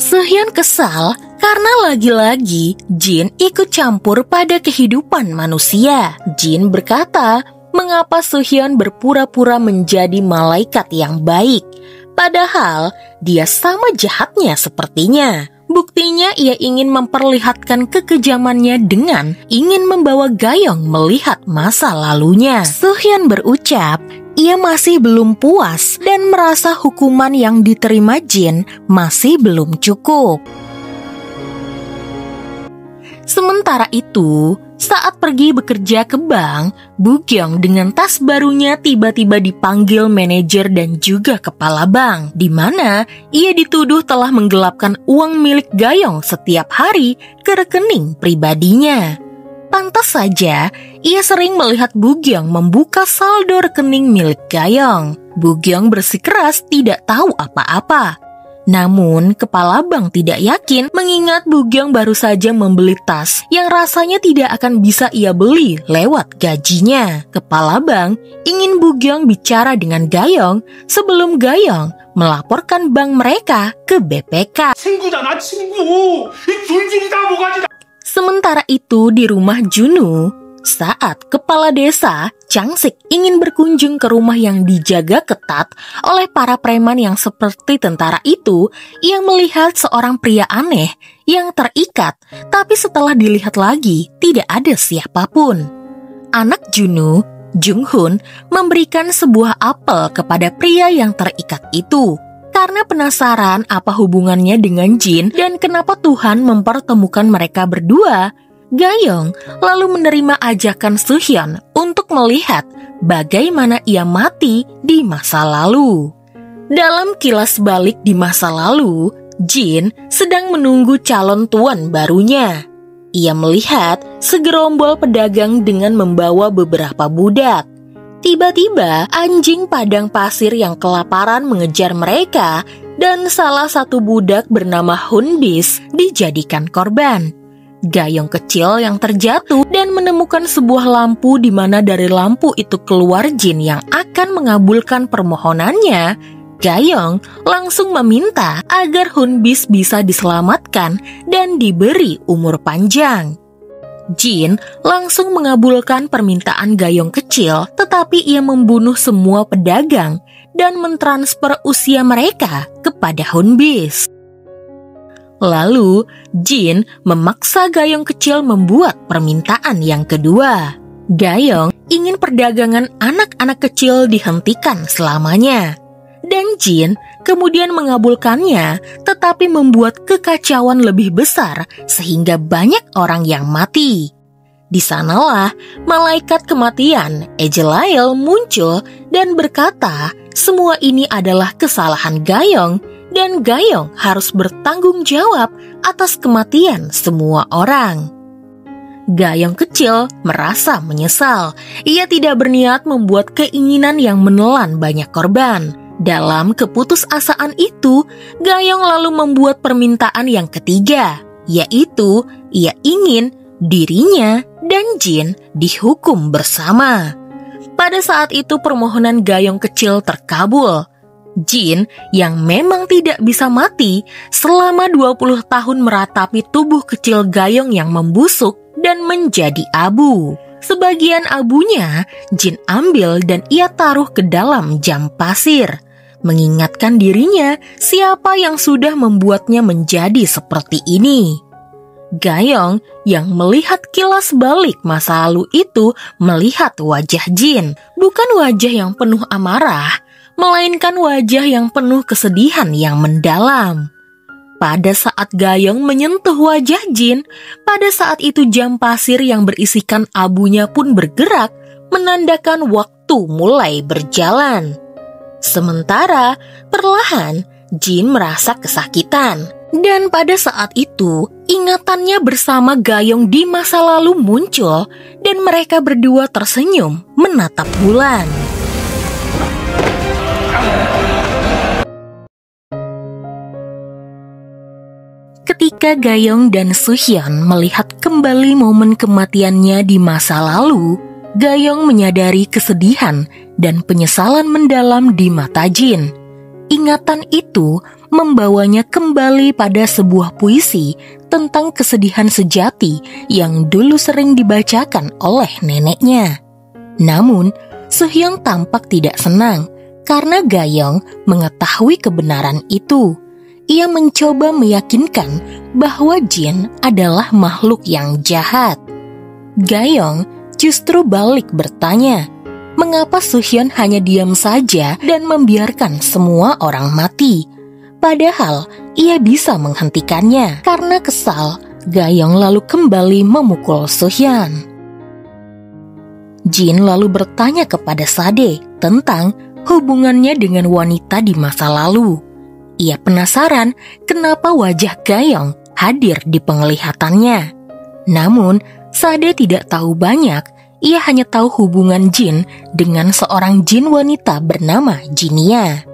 Suhyun kesal karena lagi-lagi Jin ikut campur pada kehidupan manusia. Jin berkata, mengapa Suhyun berpura-pura menjadi malaikat yang baik, padahal dia sama jahatnya sepertinya. Buktinya ia ingin memperlihatkan kekejamannya dengan ingin membawa Gayong melihat masa lalunya. Suhyun berucap, ia masih belum puas dan merasa hukuman yang diterima Jin masih belum cukup. Sementara itu, saat pergi bekerja ke bank, Bugyong dengan tas barunya tiba-tiba dipanggil manajer dan juga kepala bank, di mana ia dituduh telah menggelapkan uang milik Gayong setiap hari ke rekening pribadinya. Pantas saja, ia sering melihat Bugyong membuka saldo rekening milik Gayong. Bugyong bersikeras tidak tahu apa-apa. Namun, kepala Bang tidak yakin mengingat Bugyong baru saja membeli tas yang rasanya tidak akan bisa ia beli lewat gajinya. Kepala Bang ingin Bugyong bicara dengan Gayong sebelum Gayong melaporkan bank mereka ke BPK. 친구잖아, 친구. 이 둘 다 뭐가지다. Sementara itu di rumah Junu, saat kepala desa Changsik ingin berkunjung ke rumah yang dijaga ketat oleh para preman yang seperti tentara itu, ia melihat seorang pria aneh yang terikat, tapi setelah dilihat lagi tidak ada siapapun. Anak Junu, Junghun, memberikan sebuah apel kepada pria yang terikat itu. Karena penasaran apa hubungannya dengan jin dan kenapa Tuhan mempertemukan mereka berdua, Gayong lalu menerima ajakan Suhyun untuk melihat bagaimana ia mati di masa lalu. Dalam kilas balik di masa lalu, Jin sedang menunggu calon tuan barunya. Ia melihat segerombol pedagang dengan membawa beberapa budak. Tiba-tiba anjing padang pasir yang kelaparan mengejar mereka dan salah satu budak bernama Hunbis dijadikan korban. Gayong kecil yang terjatuh dan menemukan sebuah lampu di mana dari lampu itu keluar jin yang akan mengabulkan permohonannya. Gayong langsung meminta agar Hunbis bisa diselamatkan dan diberi umur panjang. Jin langsung mengabulkan permintaan Gayong kecil, tetapi ia membunuh semua pedagang dan mentransfer usia mereka kepada Hunbis. Lalu, Jin memaksa Gayong kecil membuat permintaan yang kedua. Gayong ingin perdagangan anak-anak kecil dihentikan selamanya. Dan Jin kemudian mengabulkannya, tetapi membuat kekacauan lebih besar sehingga banyak orang yang mati. Di sanalah malaikat kematian Ejelael muncul dan berkata, semua ini adalah kesalahan Gayong dan Gayong harus bertanggung jawab atas kematian semua orang. Gayong kecil merasa menyesal. Ia tidak berniat membuat keinginan yang menelan banyak korban. Dalam keputusasaan itu, Gayong lalu membuat permintaan yang ketiga, yaitu ia ingin dirinya dan Jin dihukum bersama. Pada saat itu permohonan Gayong kecil terkabul. Jin yang memang tidak bisa mati selama 20 tahun meratapi tubuh kecil Gayong yang membusuk dan menjadi abu. Sebagian abunya Jin ambil dan ia taruh ke dalam jam pasir, mengingatkan dirinya siapa yang sudah membuatnya menjadi seperti ini. Gayong yang melihat kilas balik masa lalu itu melihat wajah Jin, bukan wajah yang penuh amarah, melainkan wajah yang penuh kesedihan yang mendalam. Pada saat Gayong menyentuh wajah Jin, pada saat itu jam pasir yang berisikan abunya pun bergerak, menandakan waktu mulai berjalan. Sementara, perlahan, Jin merasa kesakitan. Dan pada saat itu, ingatannya bersama Gayong di masa lalu muncul dan mereka berdua tersenyum menatap bulan. Ketika Gayong dan Suhyun melihat kembali momen kematiannya di masa lalu, Gayong menyadari kesedihan dan penyesalan mendalam di mata Jin. Ingatan itu membawanya kembali pada sebuah puisi tentang kesedihan sejati yang dulu sering dibacakan oleh neneknya. Namun, Suhyun tampak tidak senang karena Gayong mengetahui kebenaran itu. Ia mencoba meyakinkan bahwa Jin adalah makhluk yang jahat. Gayong justru balik bertanya, mengapa Suhyun hanya diam saja dan membiarkan semua orang mati? Padahal ia bisa menghentikannya. Karena kesal, Gayong lalu kembali memukul Suhyun. Jin lalu bertanya kepada Sade tentang hubungannya dengan wanita di masa lalu. Ia penasaran kenapa wajah Gayong hadir di penglihatannya. Namun, Sade tidak tahu banyak. Ia hanya tahu hubungan Jin dengan seorang jin wanita bernama Jinia.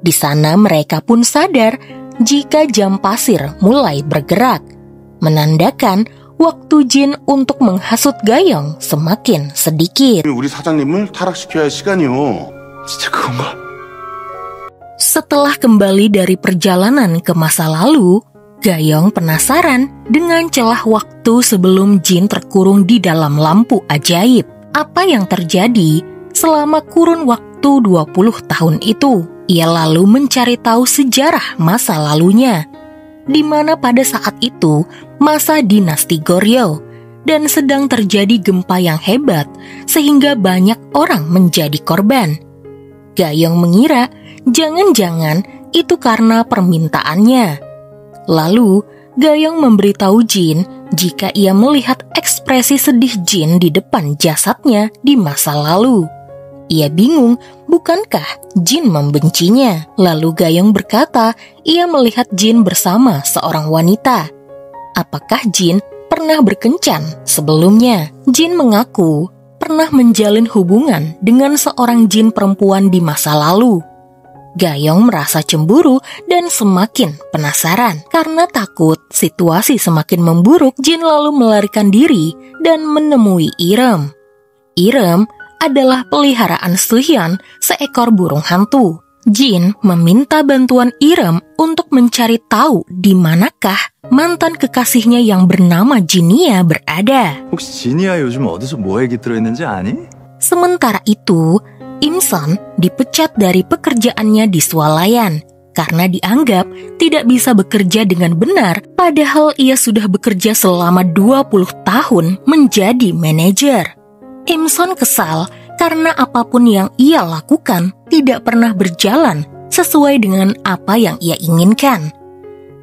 Di sana mereka pun sadar jika jam pasir mulai bergerak, menandakan waktu Jin untuk menghasut Gayong semakin sedikit. 우리 사장님을 타락시켜야 할 시간이요. 진짜 그건가? Setelah kembali dari perjalanan ke masa lalu, Gayong penasaran dengan celah waktu sebelum Jin terkurung di dalam lampu ajaib. Apa yang terjadi selama kurun waktu 20 tahun itu? Ia lalu mencari tahu sejarah masa lalunya, di mana pada saat itu masa dinasti Goryeo dan sedang terjadi gempa yang hebat sehingga banyak orang menjadi korban. Gayong mengira jangan-jangan itu karena permintaannya. Lalu, Gayong memberitahu Jin jika ia melihat ekspresi sedih Jin di depan jasadnya di masa lalu. Ia bingung, bukankah Jin membencinya? Lalu Gayong berkata ia melihat Jin bersama seorang wanita. Apakah Jin pernah berkencan sebelumnya? Jin mengaku pernah menjalin hubungan dengan seorang jin perempuan di masa lalu. Gayong merasa cemburu dan semakin penasaran. Karena takut situasi semakin memburuk, Jin lalu melarikan diri dan menemui Irem. Irem adalah peliharaan Suhyun, seekor burung hantu. Jin meminta bantuan Irem untuk mencari tahu di manakah mantan kekasihnya yang bernama Jinia berada. 혹시 지니야 요즘 어디서 뭐 얘기 들어있는지 아니? Sementara itu, Imson dipecat dari pekerjaannya di swalayan karena dianggap tidak bisa bekerja dengan benar, padahal ia sudah bekerja selama 20 tahun menjadi manajer. Imson kesal karena apapun yang ia lakukan tidak pernah berjalan sesuai dengan apa yang ia inginkan.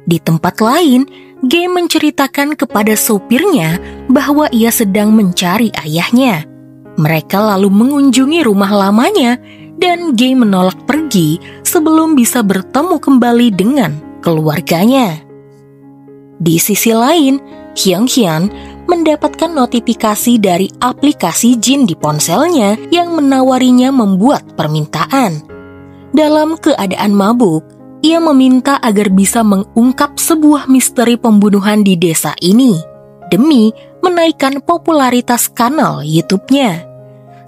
Di tempat lain, Ge menceritakan kepada sopirnya bahwa ia sedang mencari ayahnya. Mereka lalu mengunjungi rumah lamanya dan Ge menolak pergi sebelum bisa bertemu kembali dengan keluarganya. Di sisi lain, Hyung-hyun mendapatkan notifikasi dari aplikasi Jin di ponselnya yang menawarinya membuat permintaan. Dalam keadaan mabuk, ia meminta agar bisa mengungkap sebuah misteri pembunuhan di desa ini demi menaikkan popularitas kanal YouTube-nya.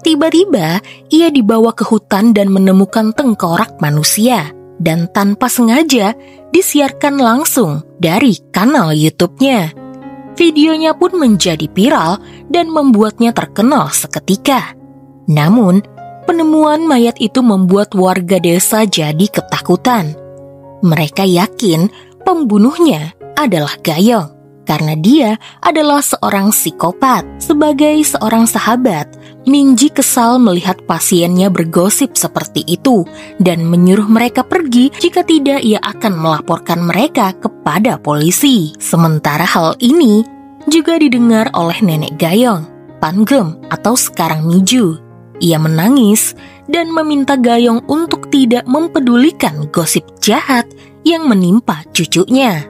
Tiba-tiba, ia dibawa ke hutan dan menemukan tengkorak manusia, dan tanpa sengaja disiarkan langsung dari kanal YouTube-nya. Videonya pun menjadi viral dan membuatnya terkenal seketika. Namun, penemuan mayat itu membuat warga desa jadi ketakutan. Mereka yakin pembunuhnya adalah Gayong, karena dia adalah seorang psikopat. Sebagai seorang sahabat, Minji kesal melihat pasiennya bergosip seperti itu dan menyuruh mereka pergi, jika tidak ia akan melaporkan mereka kepada polisi. Sementara hal ini juga didengar oleh nenek Gayong, Pangem atau sekarang Miju. Ia menangis dan meminta Gayong untuk tidak mempedulikan gosip jahat yang menimpa cucunya.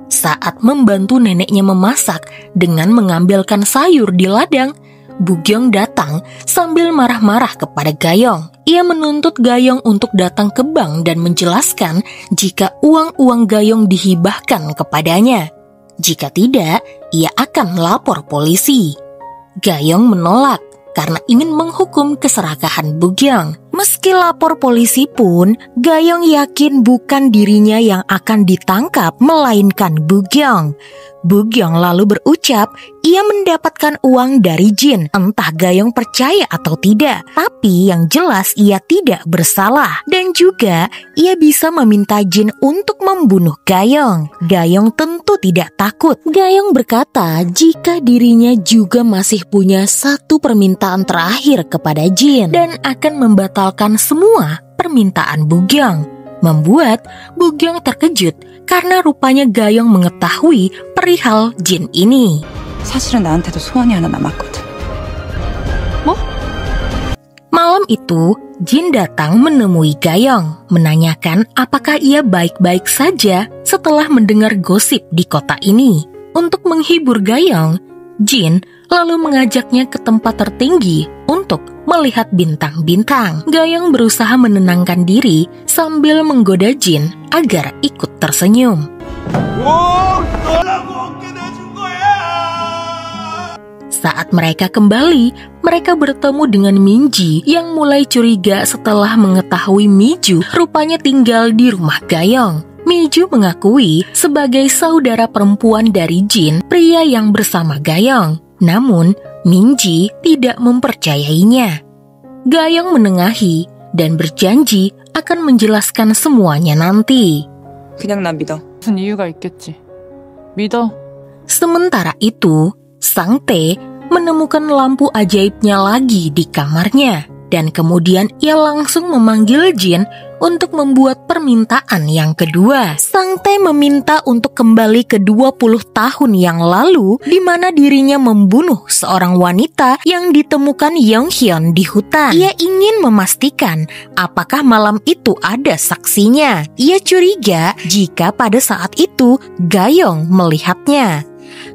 Saat membantu neneknya memasak dengan mengambilkan sayur di ladang, Bugyong datang sambil marah-marah kepada Gayong. Ia menuntut Gayong untuk datang ke bank dan menjelaskan jika uang-uang Gayong dihibahkan kepadanya. Jika tidak, ia akan melapor polisi. Gayong menolak karena ingin menghukum keserakahan Bugyong. Meski lapor polisi pun, Gayong yakin bukan dirinya yang akan ditangkap, melainkan Bugyong. Bugyong lalu berucap, ia mendapatkan uang dari Jin, entah Gayong percaya atau tidak. Tapi yang jelas ia tidak bersalah. Dan juga ia bisa meminta Jin untuk membunuh Gayong. Gayong tentu tidak takut. Gayong berkata jika dirinya juga masih punya satu permintaan terakhir kepada Jin dan akan membatalkan semua permintaan Bugyong. Membuat Bugyong terkejut karena rupanya Gayong mengetahui perihal Jin ini. 사실은 나한테도 소원이 하나 남았거든. Malam itu, Jin datang menemui Gayong, menanyakan apakah ia baik-baik saja setelah mendengar gosip di kota ini. Untuk menghibur Gayong, Jin lalu mengajaknya ke tempat tertinggi untuk melihat bintang-bintang. Gayong berusaha menenangkan diri sambil menggoda Jin agar ikut tersenyum. Saat mereka kembali, mereka bertemu dengan Minji yang mulai curiga setelah mengetahui Miju rupanya tinggal di rumah Gayong. Miju mengakui sebagai saudara perempuan dari Jin, pria yang bersama Gayong. Namun, Minji tidak mempercayainya. Gayong menengahi dan berjanji akan menjelaskan semuanya nanti. 그냥 나 믿어. 무슨 이유가 있겠지. 믿어. Sementara itu, Sang Tae menemukan lampu ajaibnya lagi di kamarnya. Dan kemudian ia langsung memanggil Jin untuk membuat permintaan yang kedua. Sang Tae meminta untuk kembali ke 20 tahun yang lalu, di mana dirinya membunuh seorang wanita yang ditemukan Yonghyun di hutan. Ia ingin memastikan apakah malam itu ada saksinya. Ia curiga jika pada saat itu Gayong melihatnya.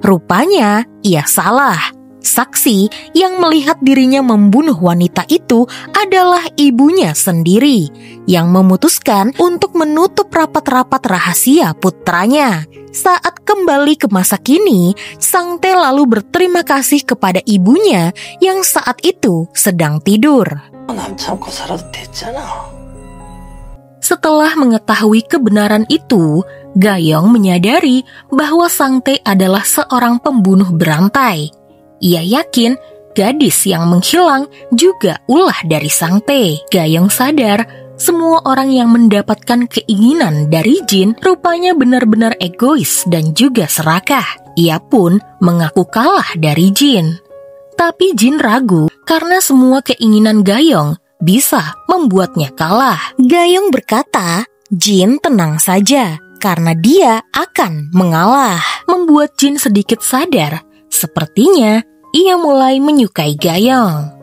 Rupanya ia salah. Saksi yang melihat dirinya membunuh wanita itu adalah ibunya sendiri yang memutuskan untuk menutup rapat-rapat rahasia putranya. Saat kembali ke masa kini, Sang Tae lalu berterima kasih kepada ibunya yang saat itu sedang tidur. Setelah mengetahui kebenaran itu, Gayong menyadari bahwa Sang Tae adalah seorang pembunuh berantai. Ia yakin gadis yang menghilang juga ulah dari Sang Tae. Gayong sadar semua orang yang mendapatkan keinginan dari Jin rupanya benar-benar egois dan juga serakah. Ia pun mengaku kalah dari Jin. Tapi Jin ragu karena semua keinginan Gayong bisa membuatnya kalah. Gayong berkata, Jin tenang saja karena dia akan mengalah. Membuat Jin sedikit sadar, sepertinya ia mulai menyukai Gayong.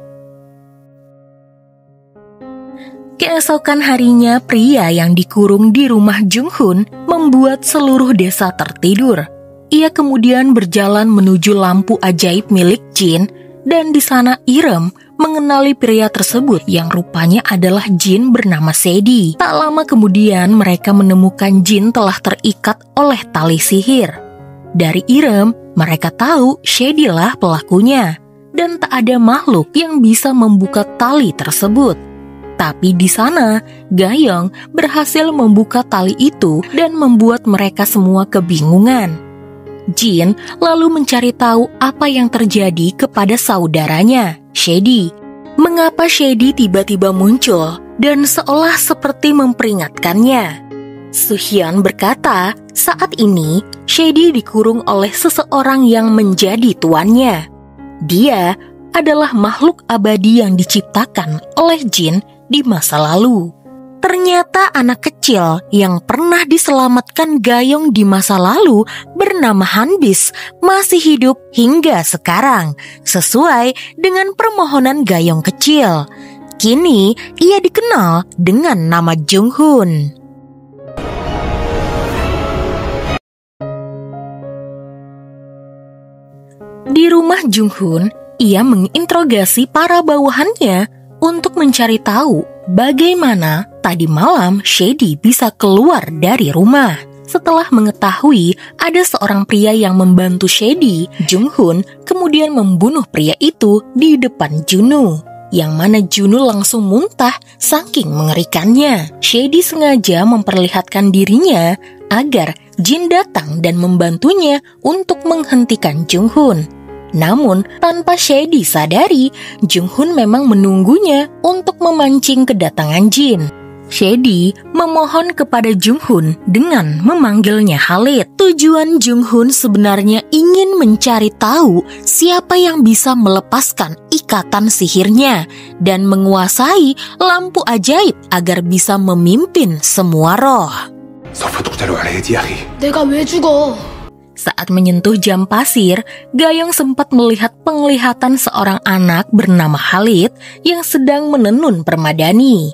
Keesokan harinya, pria yang dikurung di rumah Jung-hun membuat seluruh desa tertidur. Ia kemudian berjalan menuju lampu ajaib milik Jin, dan di sana Irem mengenali pria tersebut yang rupanya adalah Jin bernama Sedi. Tak lama kemudian mereka menemukan Jin telah terikat oleh tali sihir. Dari Irem, mereka tahu Shady lah pelakunya, dan tak ada makhluk yang bisa membuka tali tersebut. Tapi di sana, Gayong berhasil membuka tali itu dan membuat mereka semua kebingungan. Jin lalu mencari tahu apa yang terjadi kepada saudaranya, Shady. Mengapa Shady tiba-tiba muncul dan seolah seperti memperingatkannya? Suhyun berkata, saat ini Shady dikurung oleh seseorang yang menjadi tuannya. Dia adalah makhluk abadi yang diciptakan oleh Jin di masa lalu. Ternyata anak kecil yang pernah diselamatkan Gayong di masa lalu bernama Hanbis masih hidup hingga sekarang, sesuai dengan permohonan Gayong kecil. Kini ia dikenal dengan nama Jung-hun. Di rumah Jung-hun, ia menginterogasi para bawahannya untuk mencari tahu bagaimana tadi malam Shady bisa keluar dari rumah. Setelah mengetahui ada seorang pria yang membantu Shady, Jung-hun kemudian membunuh pria itu di depan Junwoo, yang mana Junwoo langsung muntah saking mengerikannya. Shady sengaja memperlihatkan dirinya agar Jin datang dan membantunya untuk menghentikan Jung-hun. Namun, tanpa Shady sadari, Jung-hun memang menunggunya untuk memancing kedatangan Jin. Shady memohon kepada Jung-hun dengan memanggilnya Khalid. Tujuan Jung-hun sebenarnya ingin mencari tahu siapa yang bisa melepaskan ikatan sihirnya dan menguasai lampu ajaib agar bisa memimpin semua roh. 내가 왜 죽어? Saat menyentuh jam pasir, Gayong sempat melihat penglihatan seorang anak bernama Khalid yang sedang menenun permadani.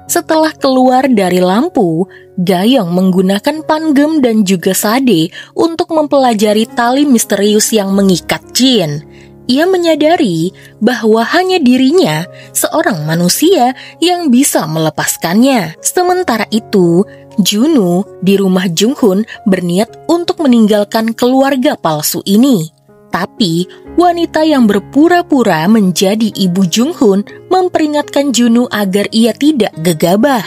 Setelah keluar dari lampu, Gayong menggunakan panggem dan juga sade untuk mempelajari tali misterius yang mengikat Jin. Ia menyadari bahwa hanya dirinya, seorang manusia, yang bisa melepaskannya. Sementara itu, Junwoo di rumah Jung-hoon berniat untuk meninggalkan keluarga palsu ini. Tapi, wanita yang berpura-pura menjadi ibu Jung-hoon memperingatkan Junwoo agar ia tidak gegabah.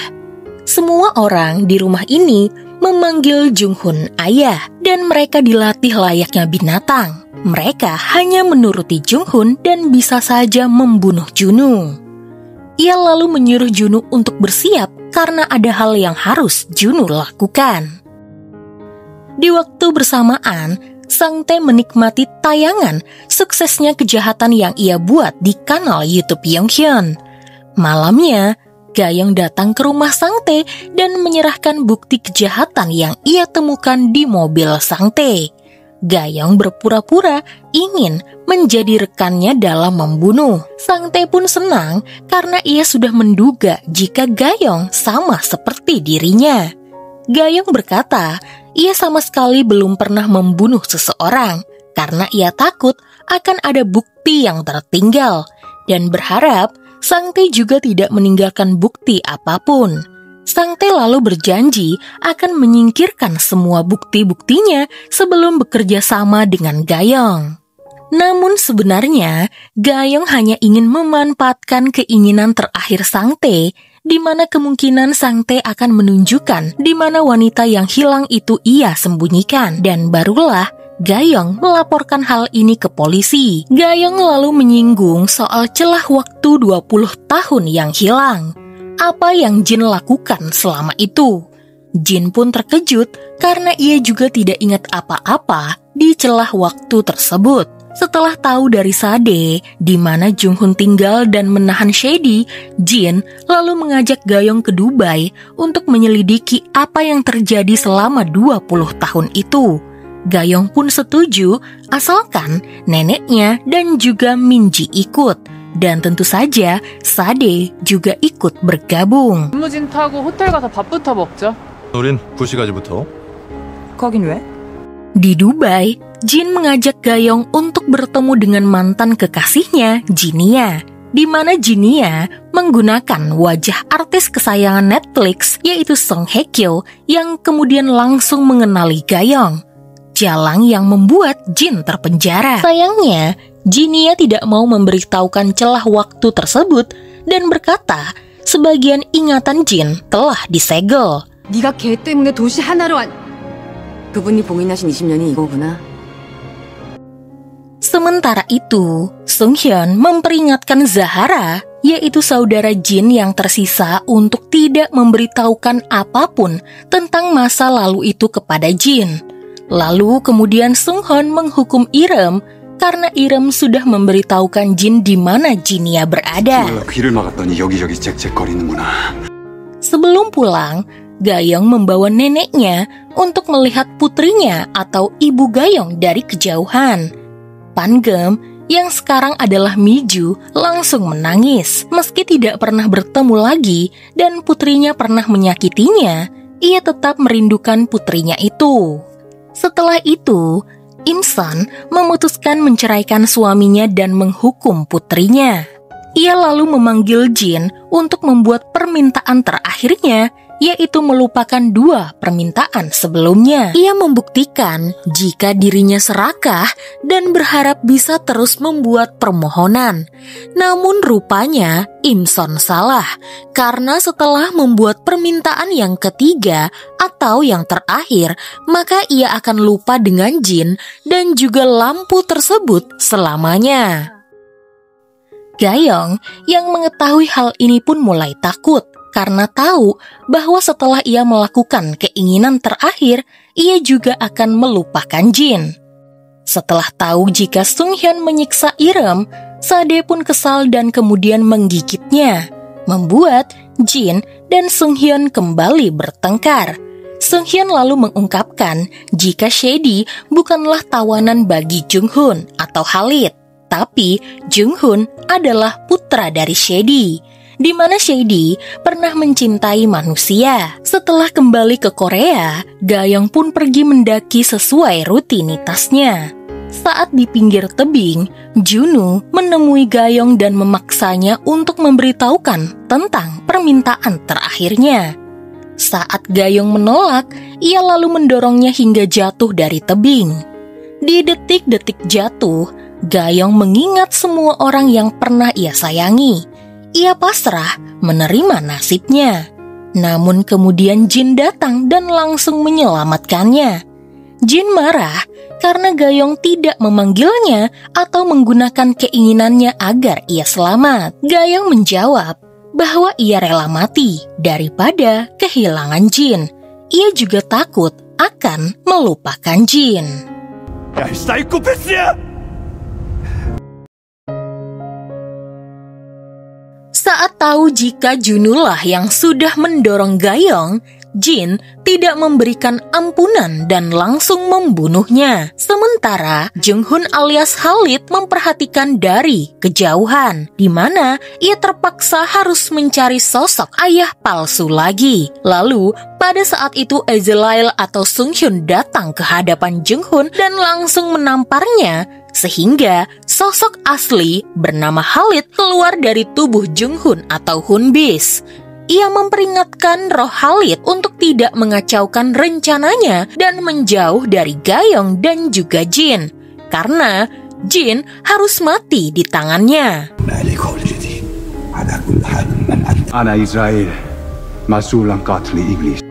Semua orang di rumah ini memanggil Jung-hoon ayah, dan mereka dilatih layaknya binatang. Mereka hanya menuruti Jung-hoon dan bisa saja membunuh Junwoo. Ia lalu menyuruh Junwoo untuk bersiap karena ada hal yang harus Junwoo lakukan. Di waktu bersamaan, Sang Tae menikmati tayangan suksesnya kejahatan yang ia buat di kanal YouTube Yonghyun. Malamnya, Ga-young datang ke rumah Sang Tae dan menyerahkan bukti kejahatan yang ia temukan di mobil Sang Tae. Ga-young berpura-pura ingin menjadi rekannya dalam membunuh. Sang Tae pun senang karena ia sudah menduga jika Ga-young sama seperti dirinya. Ga-young berkata, ia sama sekali belum pernah membunuh seseorang karena ia takut akan ada bukti yang tertinggal dan berharap Sang Tae juga tidak meninggalkan bukti apapun. Sang Tae lalu berjanji akan menyingkirkan semua bukti-buktinya sebelum bekerja sama dengan Ga-young. Namun sebenarnya, Ga-young hanya ingin memanfaatkan keinginan terakhir Sang Tae, di mana kemungkinan Sang Tae akan menunjukkan di mana wanita yang hilang itu ia sembunyikan, dan barulah Ga-young melaporkan hal ini ke polisi. Ga-young lalu menyinggung soal celah waktu 20 tahun yang hilang. Apa yang Jin lakukan selama itu? Jin pun terkejut karena ia juga tidak ingat apa-apa di celah waktu tersebut. Setelah tahu dari Sade di mana Jung-hoon tinggal dan menahan Shady, Jin lalu mengajak Ga-young ke Dubai untuk menyelidiki apa yang terjadi selama 20 tahun itu. Ga-young pun setuju asalkan neneknya dan juga Minji ikut. Dan tentu saja Sade juga ikut bergabung. 무진 타고 호텔 가서 밥부터 먹자. 우린 2시까지부터. 거긴 왜? Di Dubai, Jin mengajak Ga-young untuk bertemu dengan mantan kekasihnya, Jinia, di mana Jinia menggunakan wajah artis kesayangan Netflix yaitu Song Hye Kyo yang kemudian langsung mengenali Ga-young. Jalang yang membuat Jin terpenjara. Sayangnya, Jinia tidak mau memberitahukan celah waktu tersebut dan berkata sebagian ingatan Jin telah disegel. 네가 걔 때문에 도시 하나로 안... 그분이 봉인하신 20년이 이거구나. Sementara itu, Sunghyun memperingatkan Zahara, yaitu saudara Jin yang tersisa, untuk tidak memberitahukan apapun tentang masa lalu itu kepada Jin. Lalu kemudian Sung-hoon menghukum Irem karena Irem sudah memberitahukan Jin di mana Jinia berada. Sebelum pulang, Ga-young membawa neneknya untuk melihat putrinya atau ibu Ga-young dari kejauhan. Pan-geum yang sekarang adalah Miju langsung menangis. Meski tidak pernah bertemu lagi dan putrinya pernah menyakitinya, ia tetap merindukan putrinya itu. Setelah itu, Im-sun memutuskan menceraikan suaminya dan menghukum putrinya. Ia lalu memanggil Jin untuk membuat permintaan terakhirnya, yaitu melupakan 2 permintaan sebelumnya. Ia membuktikan jika dirinya serakah dan berharap bisa terus membuat permohonan. Namun rupanya Im-sun salah, karena setelah membuat permintaan yang ketiga atau yang terakhir, maka ia akan lupa dengan Jin dan juga lampu tersebut selamanya. Ga-young yang mengetahui hal ini pun mulai takut, karena tahu bahwa setelah ia melakukan keinginan terakhir, ia juga akan melupakan Jin. Setelah tahu jika Sunghyun menyiksa Irem, Sade pun kesal dan kemudian menggigitnya, membuat Jin dan Sunghyun kembali bertengkar. Sunghyun lalu mengungkapkan jika Shady bukanlah tawanan bagi Jung-hoon atau Khalid, tapi Jung-hoon adalah putra dari Shady, di mana Shady pernah mencintai manusia. Setelah kembali ke Korea, Ga-young pun pergi mendaki sesuai rutinitasnya. Saat di pinggir tebing, Junwoo menemui Gayong dan memaksanya untuk memberitahukan tentang permintaan terakhirnya. Saat Gayong menolak, ia lalu mendorongnya hingga jatuh dari tebing. Di detik-detik jatuh, Gayong mengingat semua orang yang pernah ia sayangi. Ia pasrah menerima nasibnya. Namun kemudian Jin datang dan langsung menyelamatkannya. Jin marah karena Gayong tidak memanggilnya atau menggunakan keinginannya agar ia selamat. Gayong menjawab bahwa ia rela mati daripada kehilangan Jin. Ia juga takut akan melupakan Jin. 야, 사이코패스야! Saat tahu jika Junwoo lah yang sudah mendorong Gayong, Jin tidak memberikan ampunan dan langsung membunuhnya. Sementara Jung-hoon alias Khalid memperhatikan dari kejauhan, di mana ia terpaksa harus mencari sosok ayah palsu lagi. Lalu pada saat itu Ezreal atau Sung-hyun datang ke hadapan Jung-hoon dan langsung menamparnya, sehingga sosok asli bernama Khalid keluar dari tubuh Jung-hoon atau Hunbis. Ia memperingatkan roh Khalid untuk tidak mengacaukan rencananya dan menjauh dari Gayong dan juga Jin, karena Jin harus mati di tangannya.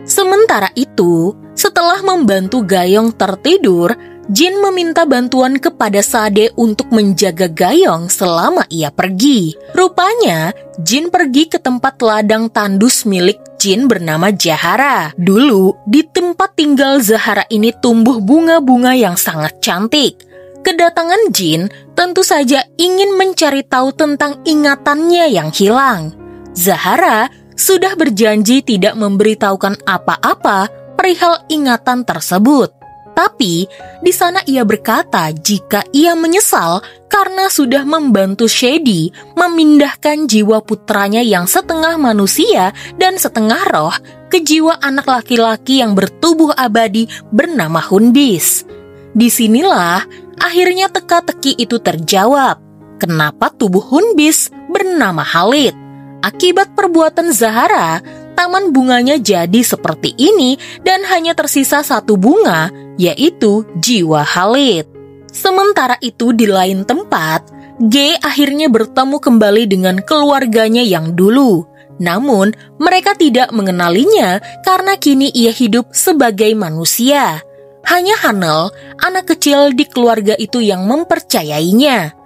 Sementara itu, setelah membantu Gayong tertidur, Jin meminta bantuan kepada Sade untuk menjaga Gayong selama ia pergi. Rupanya, Jin pergi ke tempat ladang tandus milik Jin bernama Zahara. Dulu, di tempat tinggal Zahara ini tumbuh bunga-bunga yang sangat cantik. Kedatangan Jin tentu saja ingin mencari tahu tentang ingatannya yang hilang. Zahara sudah berjanji tidak memberitahukan apa-apa perihal ingatan tersebut. Tapi, di sana ia berkata jika ia menyesal karena sudah membantu Shady memindahkan jiwa putranya yang setengah manusia dan setengah roh ke jiwa anak laki-laki yang bertubuh abadi bernama Hunbis. Disinilah akhirnya teka-teki itu terjawab. Kenapa tubuh Hunbis bernama Khalid? Akibat perbuatan Zahara, taman bunganya jadi seperti ini dan hanya tersisa satu bunga, yaitu jiwa Khalid. Sementara itu di lain tempat, G akhirnya bertemu kembali dengan keluarganya yang dulu. Namun, mereka tidak mengenalinya karena kini ia hidup sebagai manusia. Hanya Hanel, anak kecil di keluarga itu yang mempercayainya.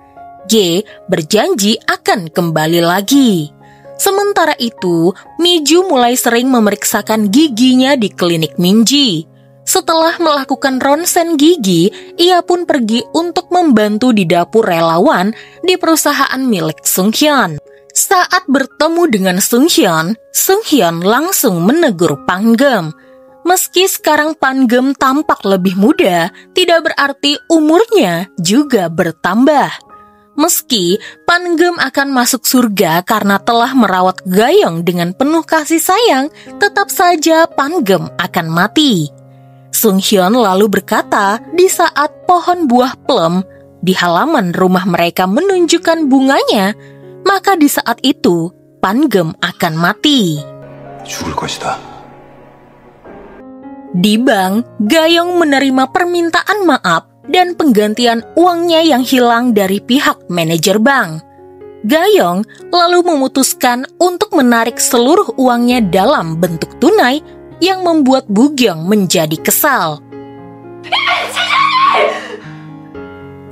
G berjanji akan kembali lagi. Sementara itu, Miju mulai sering memeriksakan giginya di klinik Minji. Setelah melakukan ronsen gigi, ia pun pergi untuk membantu di dapur relawan di perusahaan milik Sung-hyun. Saat bertemu dengan Sung-hyun, Sung-hyun langsung menegur Pangem. Meski sekarang Pangem tampak lebih muda, tidak berarti umurnya juga bertambah. Meski Pangem akan masuk surga karena telah merawat Gayong dengan penuh kasih sayang, tetap saja Pangem akan mati. Sung-hyun lalu berkata di saat pohon buah plum di halaman rumah mereka menunjukkan bunganya, maka di saat itu Pangem akan mati. Di bank, Gayong menerima permintaan maaf dan penggantian uangnya yang hilang dari pihak manajer bank. Gayong lalu memutuskan untuk menarik seluruh uangnya dalam bentuk tunai yang membuat Bugyong menjadi kesal.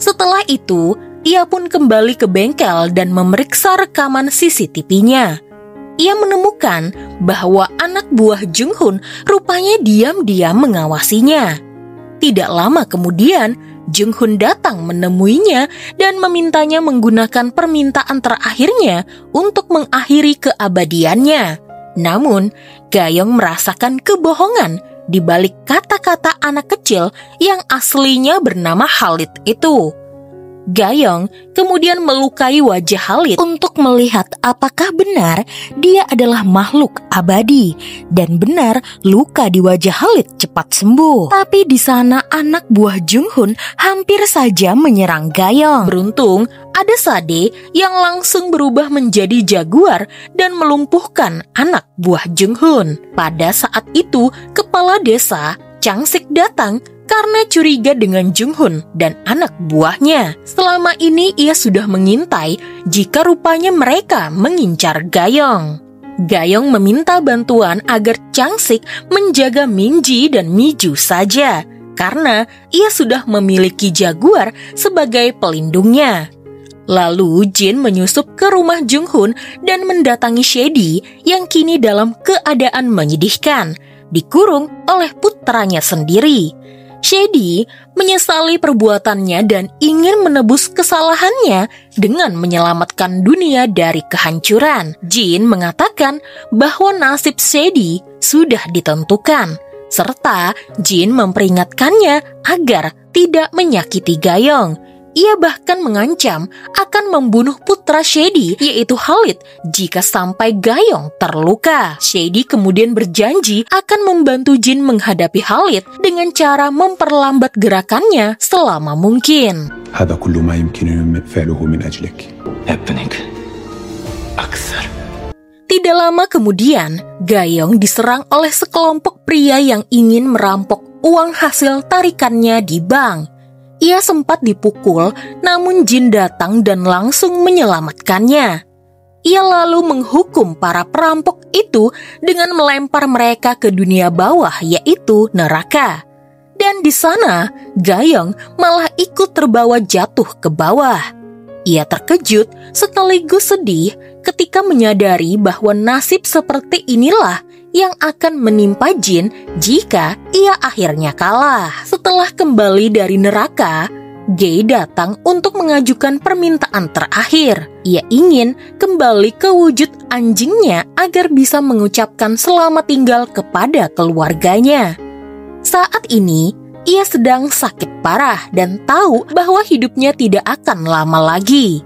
Setelah itu, ia pun kembali ke bengkel dan memeriksa rekaman CCTV-nya. Ia menemukan bahwa anak buah Jung-hoon rupanya diam-diam mengawasinya. Tidak lama kemudian, Jung-hoon datang menemuinya dan memintanya menggunakan permintaan terakhirnya untuk mengakhiri keabadiannya. Namun, Gayong merasakan kebohongan di balik kata-kata anak kecil yang aslinya bernama Khalid itu. Gayong kemudian melukai wajah Khalid untuk melihat apakah benar dia adalah makhluk abadi, dan benar luka di wajah Khalid cepat sembuh. Tapi di sana anak buah Junghun hampir saja menyerang Gayong. Beruntung ada Sade yang langsung berubah menjadi jaguar dan melumpuhkan anak buah Junghun. Pada saat itu kepala desa Changsik datang karena curiga dengan Junghun dan anak buahnya. Selama ini ia sudah mengintai jika rupanya mereka mengincar Gayong. Gayong meminta bantuan agar Changsik menjaga Minji dan Miju saja, karena ia sudah memiliki jaguar sebagai pelindungnya. Lalu Jin menyusup ke rumah Junghun dan mendatangi Shady yang kini dalam keadaan menyedihkan, dikurung oleh putranya sendiri. Shady menyesali perbuatannya dan ingin menebus kesalahannya dengan menyelamatkan dunia dari kehancuran. Jin mengatakan bahwa nasib Shady sudah ditentukan, serta Jin memperingatkannya agar tidak menyakiti Gayong. Ia bahkan mengancam akan membunuh putra Shady, yaitu Khalid, jika sampai Gayong terluka. Shady kemudian berjanji akan membantu Jin menghadapi Khalid dengan cara memperlambat gerakannya selama mungkin. هذا كل ما يمكنني فعله من أجلك. أحبك أكثر. Tidak lama kemudian, Gayong diserang oleh sekelompok pria yang ingin merampok uang hasil tarikannya di bank. Ia sempat dipukul, namun Jin datang dan langsung menyelamatkannya. Ia lalu menghukum para perampok itu dengan melempar mereka ke dunia bawah, yaitu neraka. Dan di sana, Gayong malah ikut terbawa jatuh ke bawah. Ia terkejut sekaligus sedih ketika menyadari bahwa nasib seperti inilah yang akan menimpa Jin jika ia akhirnya kalah. Setelah kembali dari neraka, Gay datang untuk mengajukan permintaan terakhir. Ia ingin kembali ke wujud anjingnya agar bisa mengucapkan selamat tinggal kepada keluarganya. Saat ini, ia sedang sakit parah dan tahu bahwa hidupnya tidak akan lama lagi.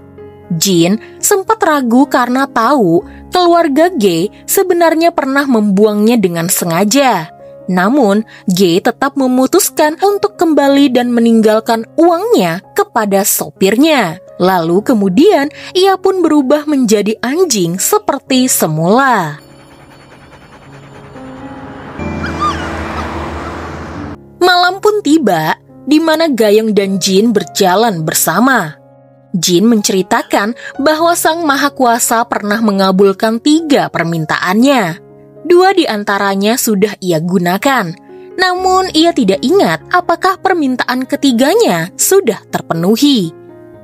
Jin sempat ragu karena tahu keluarga Gay sebenarnya pernah membuangnya dengan sengaja. Namun, Gay tetap memutuskan untuk kembali dan meninggalkan uangnya kepada sopirnya. Lalu kemudian, ia pun berubah menjadi anjing seperti semula. Malam pun tiba, di mana Gayong dan Jin berjalan bersama. Jin menceritakan bahwa Sang Maha Kuasa pernah mengabulkan 3 permintaannya. 2 di antaranya sudah ia gunakan, namun ia tidak ingat apakah permintaan ketiganya sudah terpenuhi.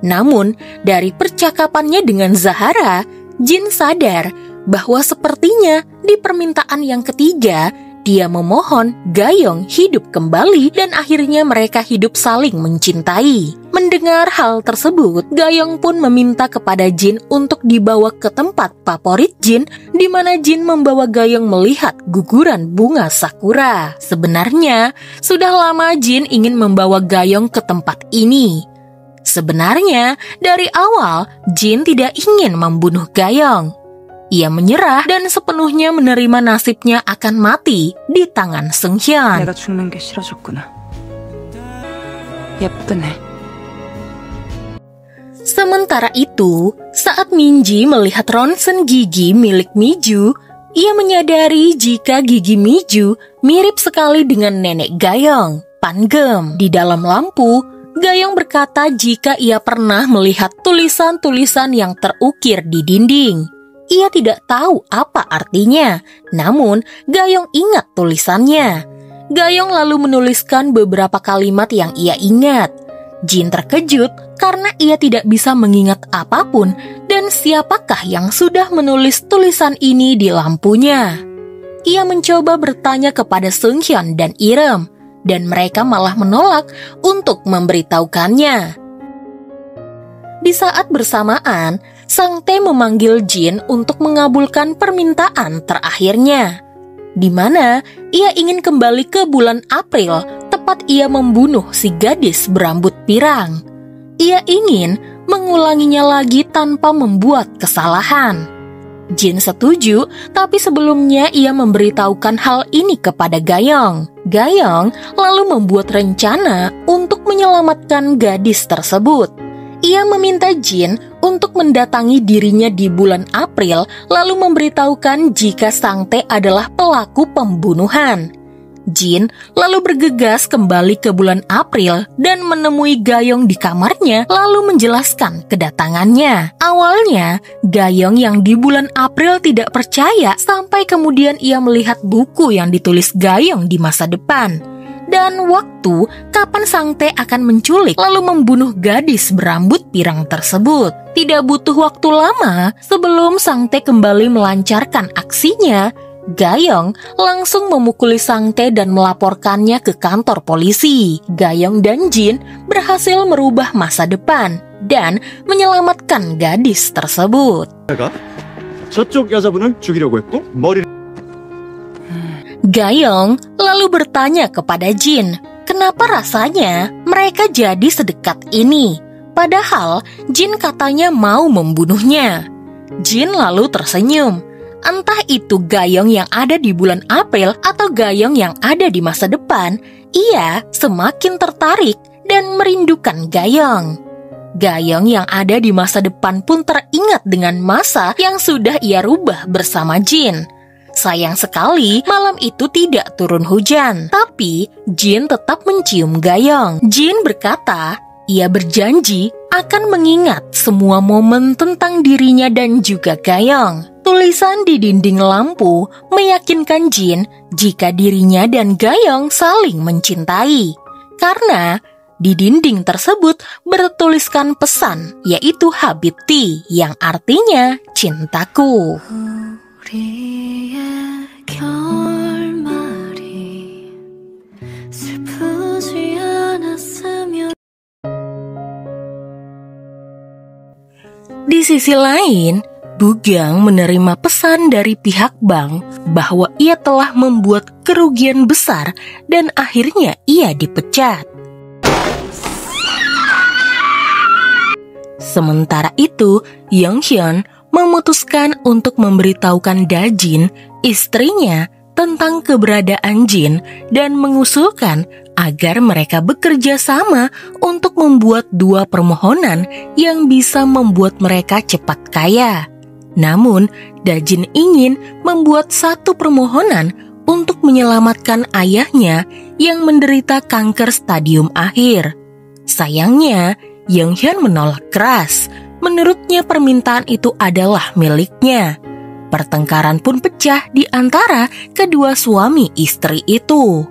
Namun, dari percakapannya dengan Zahara, Jin sadar bahwa sepertinya di permintaan yang ketiga, dia memohon Gayong hidup kembali dan akhirnya mereka hidup saling mencintai. Mendengar hal tersebut, Gayong pun meminta kepada Jin untuk dibawa ke tempat favorit Jin, di mana Jin membawa Gayong melihat guguran bunga sakura. Sebenarnya, sudah lama Jin ingin membawa Gayong ke tempat ini. Sebenarnya, dari awal Jin tidak ingin membunuh Gayong. Ia menyerah dan sepenuhnya menerima nasibnya akan mati di tangan Seunghyun. 내가 죽는 게 싫어졌구나. 예쁘네. Sementara itu, saat Minji melihat ronsen gigi milik Miju, ia menyadari jika gigi Miju mirip sekali dengan nenek Gayong, Pangem. Di dalam lampu, Gayong berkata jika ia pernah melihat tulisan-tulisan yang terukir di dinding. Ia tidak tahu apa artinya, namun Gayong ingat tulisannya. Gayong lalu menuliskan beberapa kalimat yang ia ingat. Jin terkejut karena ia tidak bisa mengingat apapun dan siapakah yang sudah menulis tulisan ini di lampunya. Ia mencoba bertanya kepada Seunghyun dan Irem, dan mereka malah menolak untuk memberitahukannya. Di saat bersamaan, Sang Tae memanggil Jin untuk mengabulkan permintaan terakhirnya, di mana ia ingin kembali ke bulan April, tepat ia membunuh si gadis berambut pirang. Ia ingin mengulanginya lagi tanpa membuat kesalahan. Jin setuju, tapi sebelumnya ia memberitahukan hal ini kepada Gayong. Gayong lalu membuat rencana untuk menyelamatkan gadis tersebut. Ia meminta Jin untuk mendatangi dirinya di bulan April, lalu memberitahukan jika Sangte adalah pelaku pembunuhan. Jin lalu bergegas kembali ke bulan April dan menemui Gayong di kamarnya, lalu menjelaskan kedatangannya. Awalnya, Gayong yang di bulan April tidak percaya sampai kemudian ia melihat buku yang ditulis Gayong di masa depan. Dan waktu kapan Sangte akan menculik lalu membunuh gadis berambut pirang tersebut. Tidak butuh waktu lama sebelum Sangte kembali melancarkan aksinya, Gayong langsung memukuli Sangte dan melaporkannya ke kantor polisi. Gayong dan Jin berhasil merubah masa depan dan menyelamatkan gadis tersebut. 저쪽 여자분을 죽이려고 했고 머리를 Gayong lalu bertanya kepada Jin, kenapa rasanya mereka jadi sedekat ini? Padahal Jin katanya mau membunuhnya. Jin lalu tersenyum. Entah itu Gayong yang ada di bulan April atau Gayong yang ada di masa depan, ia semakin tertarik dan merindukan Gayong. Gayong yang ada di masa depan pun teringat dengan masa yang sudah ia rubah bersama Jin. Sayang sekali malam itu tidak turun hujan, tapi Jin tetap mencium Gayong. Jin berkata, ia berjanji akan mengingat semua momen tentang dirinya dan juga Gayong. Tulisan di dinding lampu meyakinkan Jin jika dirinya dan Gayong saling mencintai. Karena di dinding tersebut bertuliskan pesan, yaitu Habibti, yang artinya cintaku. Di sisi lain, Bugang menerima pesan dari pihak bank bahwa ia telah membuat kerugian besar dan akhirnya ia dipecat. Sementara itu, Yonghyun memutuskan untuk memberitahukan Dajin, istrinya, tentang keberadaan Jin dan mengusulkan agar mereka bekerja sama untuk membuat dua permohonan yang bisa membuat mereka cepat kaya. Namun, Dajin ingin membuat satu permohonan untuk menyelamatkan ayahnya yang menderita kanker stadium akhir. Sayangnya, Yonghyun menolak keras. Menurutnya permintaan itu adalah miliknya. Pertengkaran pun pecah di antara kedua suami istri itu.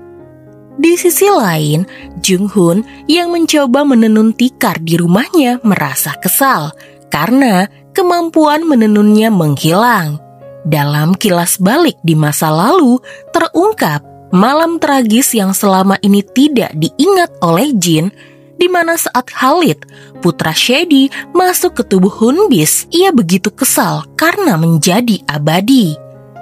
Di sisi lain, Jung-hun yang mencoba menenun tikar di rumahnya merasa kesal karena kemampuan menenunnya menghilang. Dalam kilas balik di masa lalu, terungkap malam tragis yang selama ini tidak diingat oleh Jin, di mana saat Khalid, putra Shady, masuk ke tubuh Hunbis, ia begitu kesal karena menjadi abadi.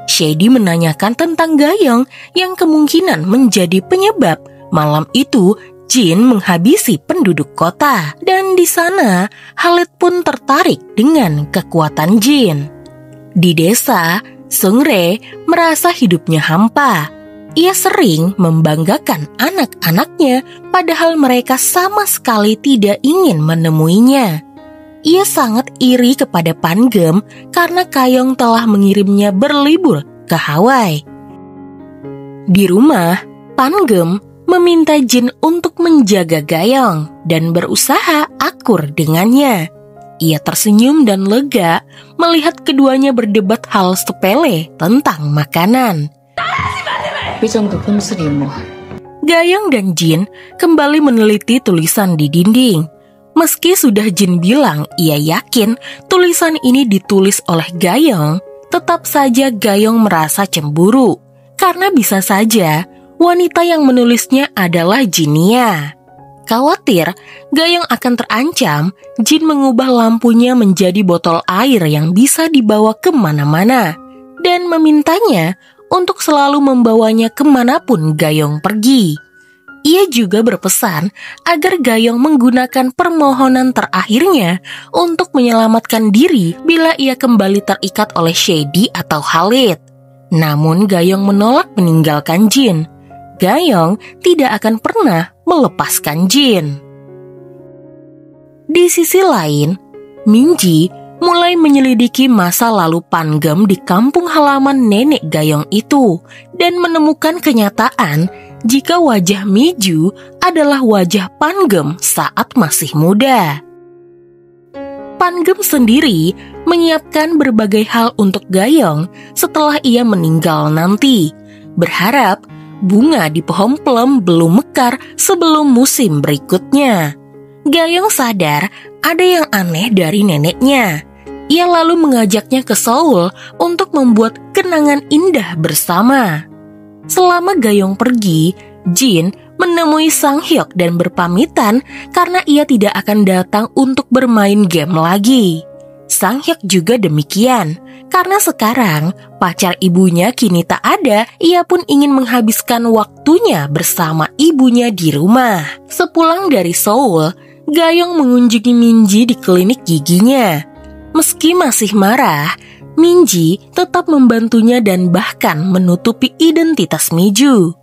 Shady menanyakan tentang Gayong yang kemungkinan menjadi penyebab malam itu Jin menghabisi penduduk kota. Dan di sana, Khalid pun tertarik dengan kekuatan Jin. Di desa, Seungre merasa hidupnya hampa. Ia sering membanggakan anak-anaknya, padahal mereka sama sekali tidak ingin menemuinya. Ia sangat iri kepada Pangem karena Kayong telah mengirimnya berlibur ke Hawaii. Di rumah, Pangem meminta Jin untuk menjaga Gayong dan berusaha akur dengannya. Ia tersenyum dan lega melihat keduanya berdebat hal sepele tentang makanan. Gayong dan Jin kembali meneliti tulisan di dinding. Meski sudah Jin bilang ia yakin tulisan ini ditulis oleh Gayong, tetap saja Gayong merasa cemburu karena bisa saja wanita yang menulisnya adalah Jinia. Khawatir Gayong akan terancam, Jin mengubah lampunya menjadi botol air yang bisa dibawa kemana-mana dan memintanya untuk selalu membawanya kemanapun Gayong pergi. Ia juga berpesan agar Gayong menggunakan permohonan terakhirnya untuk menyelamatkan diri bila ia kembali terikat oleh Shady atau Khalid. Namun Gayong menolak meninggalkan Jin. Gayong tidak akan pernah melepaskan Jin. Di sisi lain, Minji mulai menyelidiki masa lalu Pangem di kampung halaman nenek Gayong itu dan menemukan kenyataan jika wajah Miju adalah wajah Pangem saat masih muda. Pangem sendiri menyiapkan berbagai hal untuk Gayong setelah ia meninggal nanti, berharap bunga di pohon plum belum mekar sebelum musim berikutnya. Gayong sadar ada yang aneh dari neneknya. Ia lalu mengajaknya ke Seoul untuk membuat kenangan indah bersama. Selama Gayong pergi, Jin menemui Sang Hyuk dan berpamitan karena ia tidak akan datang untuk bermain game lagi. Sang Hyuk juga demikian. Karena sekarang pacar ibunya kini tak ada, ia pun ingin menghabiskan waktunya bersama ibunya di rumah. Sepulang dari Seoul, Gayong mengunjungi Minji di klinik giginya. Meski masih marah, Minji tetap membantunya dan bahkan menutupi identitas Miju.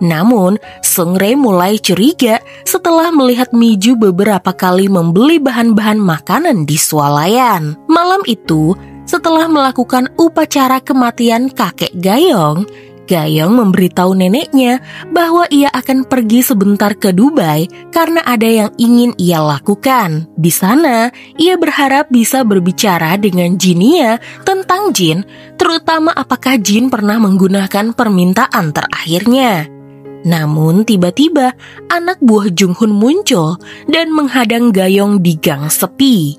Namun, Seungri mulai curiga setelah melihat Miju beberapa kali membeli bahan-bahan makanan di swalayan. Malam itu, setelah melakukan upacara kematian kakek Gayong, Gayong memberitahu neneknya bahwa ia akan pergi sebentar ke Dubai karena ada yang ingin ia lakukan. Di sana, ia berharap bisa berbicara dengan Jinia tentang Jin, terutama apakah Jin pernah menggunakan permintaan terakhirnya. Namun tiba-tiba anak buah Junghun muncul dan menghadang Gayong di gang sepi.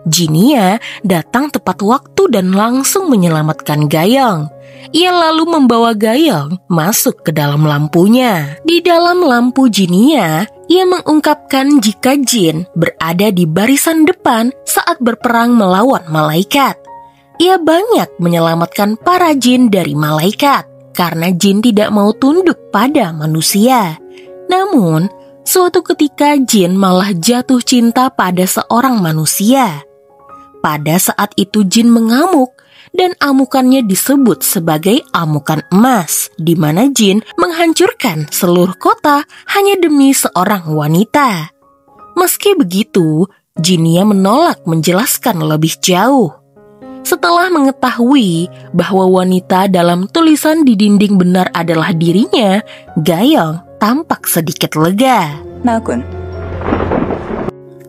Jinia datang tepat waktu dan langsung menyelamatkan Gayong. Ia lalu membawa Gayong masuk ke dalam lampunya. Di dalam lampu Jinia, ia mengungkapkan jika Jin berada di barisan depan saat berperang melawan malaikat. Ia banyak menyelamatkan para jin dari malaikat karena jin tidak mau tunduk pada manusia. Namun, suatu ketika Jin malah jatuh cinta pada seorang manusia. Pada saat itu Jin mengamuk dan amukannya disebut sebagai amukan emas, di mana Jin menghancurkan seluruh kota hanya demi seorang wanita. Meski begitu, Jinia menolak menjelaskan lebih jauh. Setelah mengetahui bahwa wanita dalam tulisan di dinding benar adalah dirinya, Gayong tampak sedikit lega. 나군.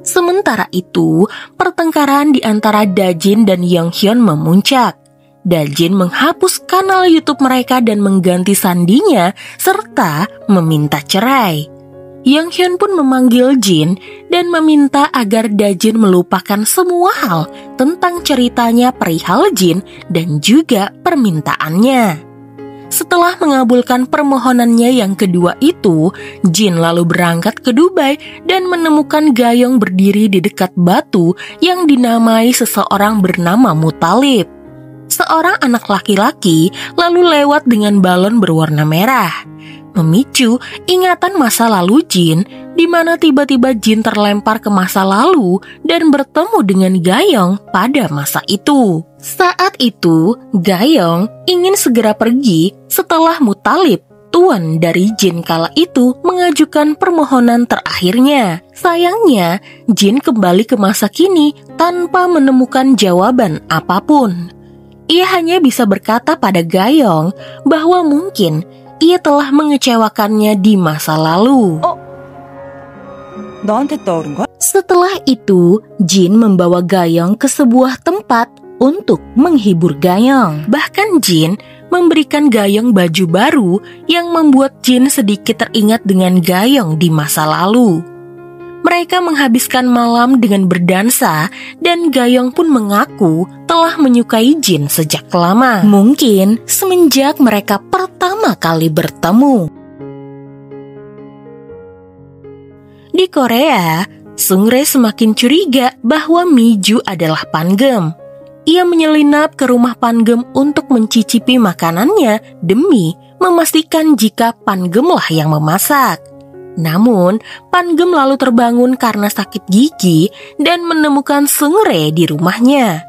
Sementara itu, pertengkaran di antara Dajin dan Yonghyun memuncak. Dajin menghapus kanal YouTube mereka dan mengganti sandinya serta meminta cerai. Yonghyun pun memanggil Jin dan meminta agar Dajin melupakan semua hal tentang ceritanya perihal Jin dan juga permintaannya. Setelah mengabulkan permohonannya yang kedua itu, Jin lalu berangkat ke Dubai dan menemukan Gayong berdiri di dekat batu yang dinamai seseorang bernama Mutalib. Seorang anak laki-laki lalu lewat dengan balon berwarna merah, memicu ingatan masa lalu Jin, di mana tiba-tiba Jin terlempar ke masa lalu dan bertemu dengan Gayong pada masa itu. Saat itu, Gayong ingin segera pergi setelah Mutalib, tuan dari Jin kala itu, mengajukan permohonan terakhirnya. Sayangnya, Jin kembali ke masa kini tanpa menemukan jawaban apapun. Ia hanya bisa berkata pada Gayong bahwa mungkin ia telah mengecewakannya di masa lalu. 너한테 떠오른 거야? Setelah itu, Jin membawa Gayong ke sebuah tempat untuk menghibur Gayong. Bahkan Jin memberikan Gayong baju baru yang membuat Jin sedikit teringat dengan Gayong di masa lalu. Mereka menghabiskan malam dengan berdansa dan Gayong pun mengaku telah menyukai Jin sejak lama. Mungkin semenjak mereka pertama kali bertemu. Di Korea, Seungri semakin curiga bahwa Miju adalah Pangem. Ia menyelinap ke rumah Pangem untuk mencicipi makanannya demi memastikan jika Pangemlah yang memasak. Namun, Pangem lalu terbangun karena sakit gigi dan menemukan Seungri di rumahnya.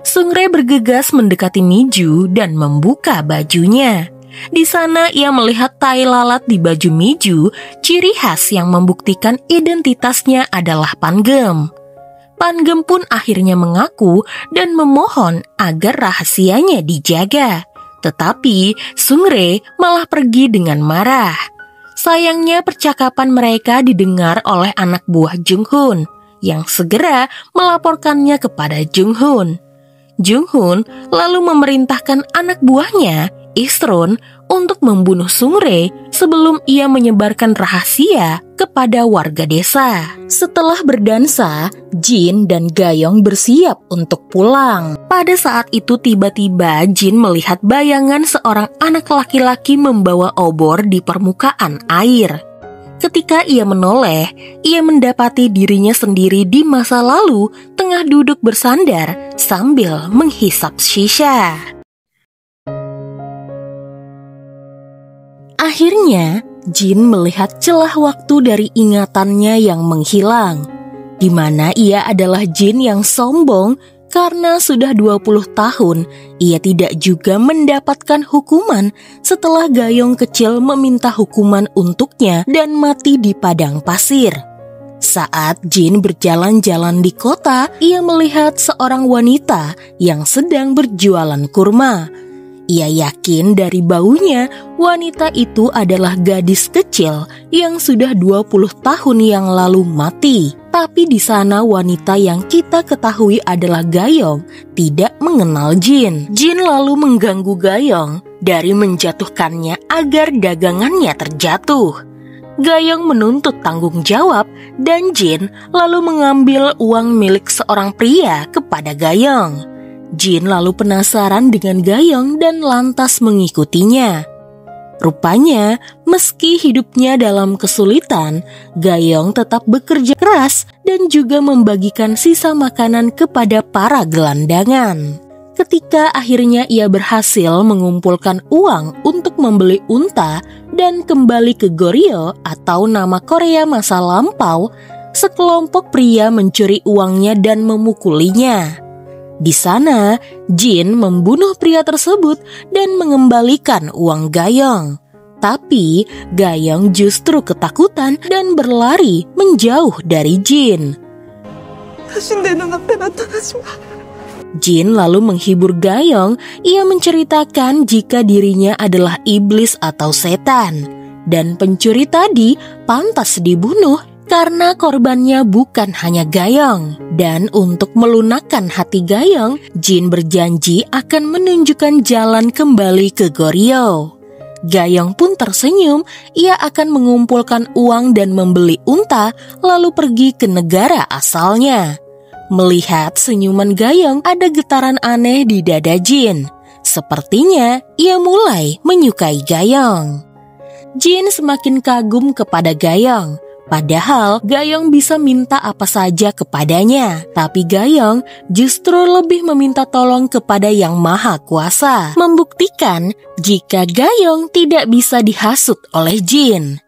Seungri bergegas mendekati Miju dan membuka bajunya. Di sana ia melihat tai lalat di baju Miju, ciri khas yang membuktikan identitasnya adalah Pangem. Pangem pun akhirnya mengaku dan memohon agar rahasianya dijaga. Tetapi Seungri malah pergi dengan marah. Sayangnya percakapan mereka didengar oleh anak buah Jung-hun yang segera melaporkannya kepada Jung-hun. Jung-hun lalu memerintahkan anak buahnya, Isron, untuk membunuh Seungri sebelum ia menyebarkan rahasia kepada warga desa. Setelah berdansa, Jin dan Gayong bersiap untuk pulang. Pada saat itu tiba-tiba Jin melihat bayangan seorang anak laki-laki membawa obor di permukaan air. Ketika ia menoleh, ia mendapati dirinya sendiri di masa lalu tengah duduk bersandar sambil menghisap shisha. Akhirnya, Jin melihat celah waktu dari ingatannya yang menghilang, di mana ia adalah Jin yang sombong karena sudah 20 tahun ia tidak juga mendapatkan hukuman setelah Gayong kecil meminta hukuman untuknya dan mati di padang pasir. Saat Jin berjalan-jalan di kota, ia melihat seorang wanita yang sedang berjualan kurma. Ia yakin dari baunya wanita itu adalah gadis kecil yang sudah 20 tahun yang lalu mati. Tapi di sana wanita yang kita ketahui adalah Gayong tidak mengenal Jin. Jin lalu mengganggu Gayong dari menjatuhkannya agar dagangannya terjatuh. Gayong menuntut tanggung jawab dan Jin lalu mengambil uang milik seorang pria kepada Gayong. Jin lalu penasaran dengan Gayong dan lantas mengikutinya. Rupanya, meski hidupnya dalam kesulitan, Gayong tetap bekerja keras dan juga membagikan sisa makanan kepada para gelandangan. Ketika akhirnya ia berhasil mengumpulkan uang untuk membeli unta dan kembali ke Goryeo atau nama Korea masa lampau, sekelompok pria mencuri uangnya dan memukulinya. Di sana, Jin membunuh pria tersebut dan mengembalikan uang Gayong. Tapi, Gayong justru ketakutan dan berlari menjauh dari Jin. Jin lalu menghibur Gayong. Ia menceritakan jika dirinya adalah iblis atau setan. Dan pencuri tadi pantas dibunuh karena korbannya bukan hanya Gayong. Dan untuk melunakkan hati Gayong, Jin berjanji akan menunjukkan jalan kembali ke Goryeo. Gayong pun tersenyum, ia akan mengumpulkan uang dan membeli unta lalu pergi ke negara asalnya. Melihat senyuman Gayong, ada getaran aneh di dada Jin. Sepertinya ia mulai menyukai Gayong. Jin semakin kagum kepada Gayong. Padahal Gayong bisa minta apa saja kepadanya, tapi Gayong justru lebih meminta tolong kepada Yang Maha Kuasa, membuktikan jika Gayong tidak bisa dihasut oleh Jin.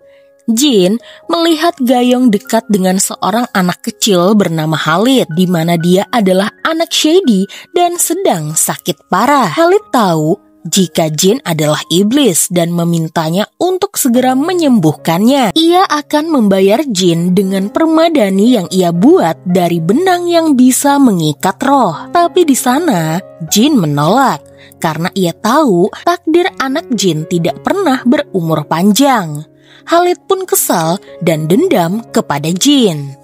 Jin melihat Gayong dekat dengan seorang anak kecil bernama Halid, di mana dia adalah anak Shady dan sedang sakit parah. Halid tahu jika Jin adalah iblis dan memintanya untuk segera menyembuhkannya. Ia akan membayar Jin dengan permadani yang ia buat dari benang yang bisa mengikat roh. Tapi di sana Jin menolak karena ia tahu takdir anak Jin tidak pernah berumur panjang. Halid pun kesal dan dendam kepada Jin.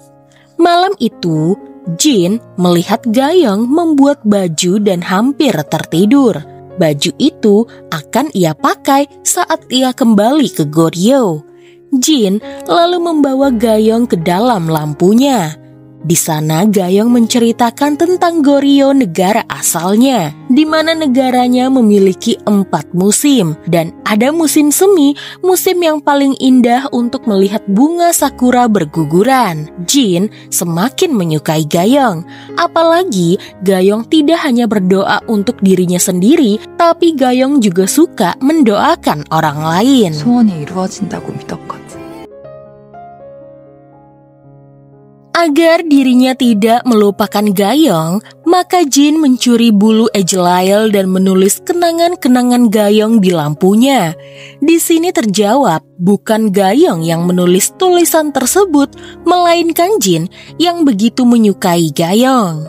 Malam itu Jin melihat Gayong membuat baju dan hampir tertidur. Baju itu akan ia pakai saat ia kembali ke Goryeo. Jin lalu membawa Gayong ke dalam lampunya. Di sana Gayong menceritakan tentang Goryeo, negara asalnya, di mana negaranya memiliki 4 musim dan ada musim semi, musim yang paling indah untuk melihat bunga sakura berguguran. Jin semakin menyukai Gayong, apalagi Gayong tidak hanya berdoa untuk dirinya sendiri, tapi Gayong juga suka mendoakan orang lain. 소원이 이루어진다고 믿었거든. Agar dirinya tidak melupakan Gayong, maka Jin mencuri bulu Ejlael dan menulis kenangan-kenangan Gayong di lampunya. Di sini terjawab, bukan Gayong yang menulis tulisan tersebut, melainkan Jin yang begitu menyukai Gayong.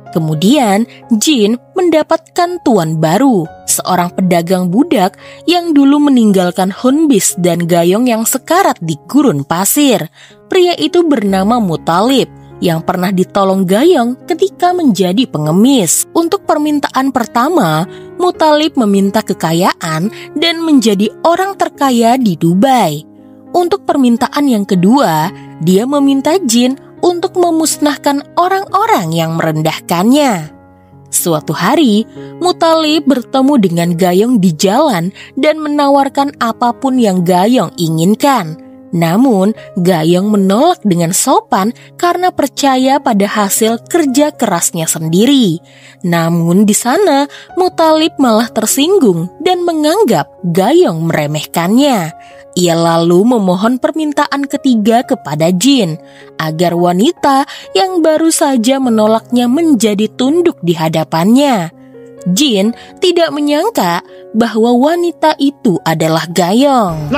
Kemudian, Jin mendapatkan tuan baru, seorang pedagang budak yang dulu meninggalkan Hunbis dan Gayong yang sekarat di gurun pasir. Pria itu bernama Muthalib, yang pernah ditolong Gayong ketika menjadi pengemis. Untuk permintaan pertama, Muthalib meminta kekayaan dan menjadi orang terkaya di Dubai. Untuk permintaan yang kedua, dia meminta Jin untuk memusnahkan orang-orang yang merendahkannya. Suatu hari, Muthalib bertemu dengan Gayong di jalan dan menawarkan apapun yang Gayong inginkan. Namun, Gayong menolak dengan sopan karena percaya pada hasil kerja kerasnya sendiri. Namun di sana, Muthalib malah tersinggung dan menganggap Gayong meremehkannya. Ia lalu memohon permintaan ketiga kepada Jin, agar wanita yang baru saja menolaknya menjadi tunduk di hadapannya. Jin tidak menyangka bahwa wanita itu adalah Gayong.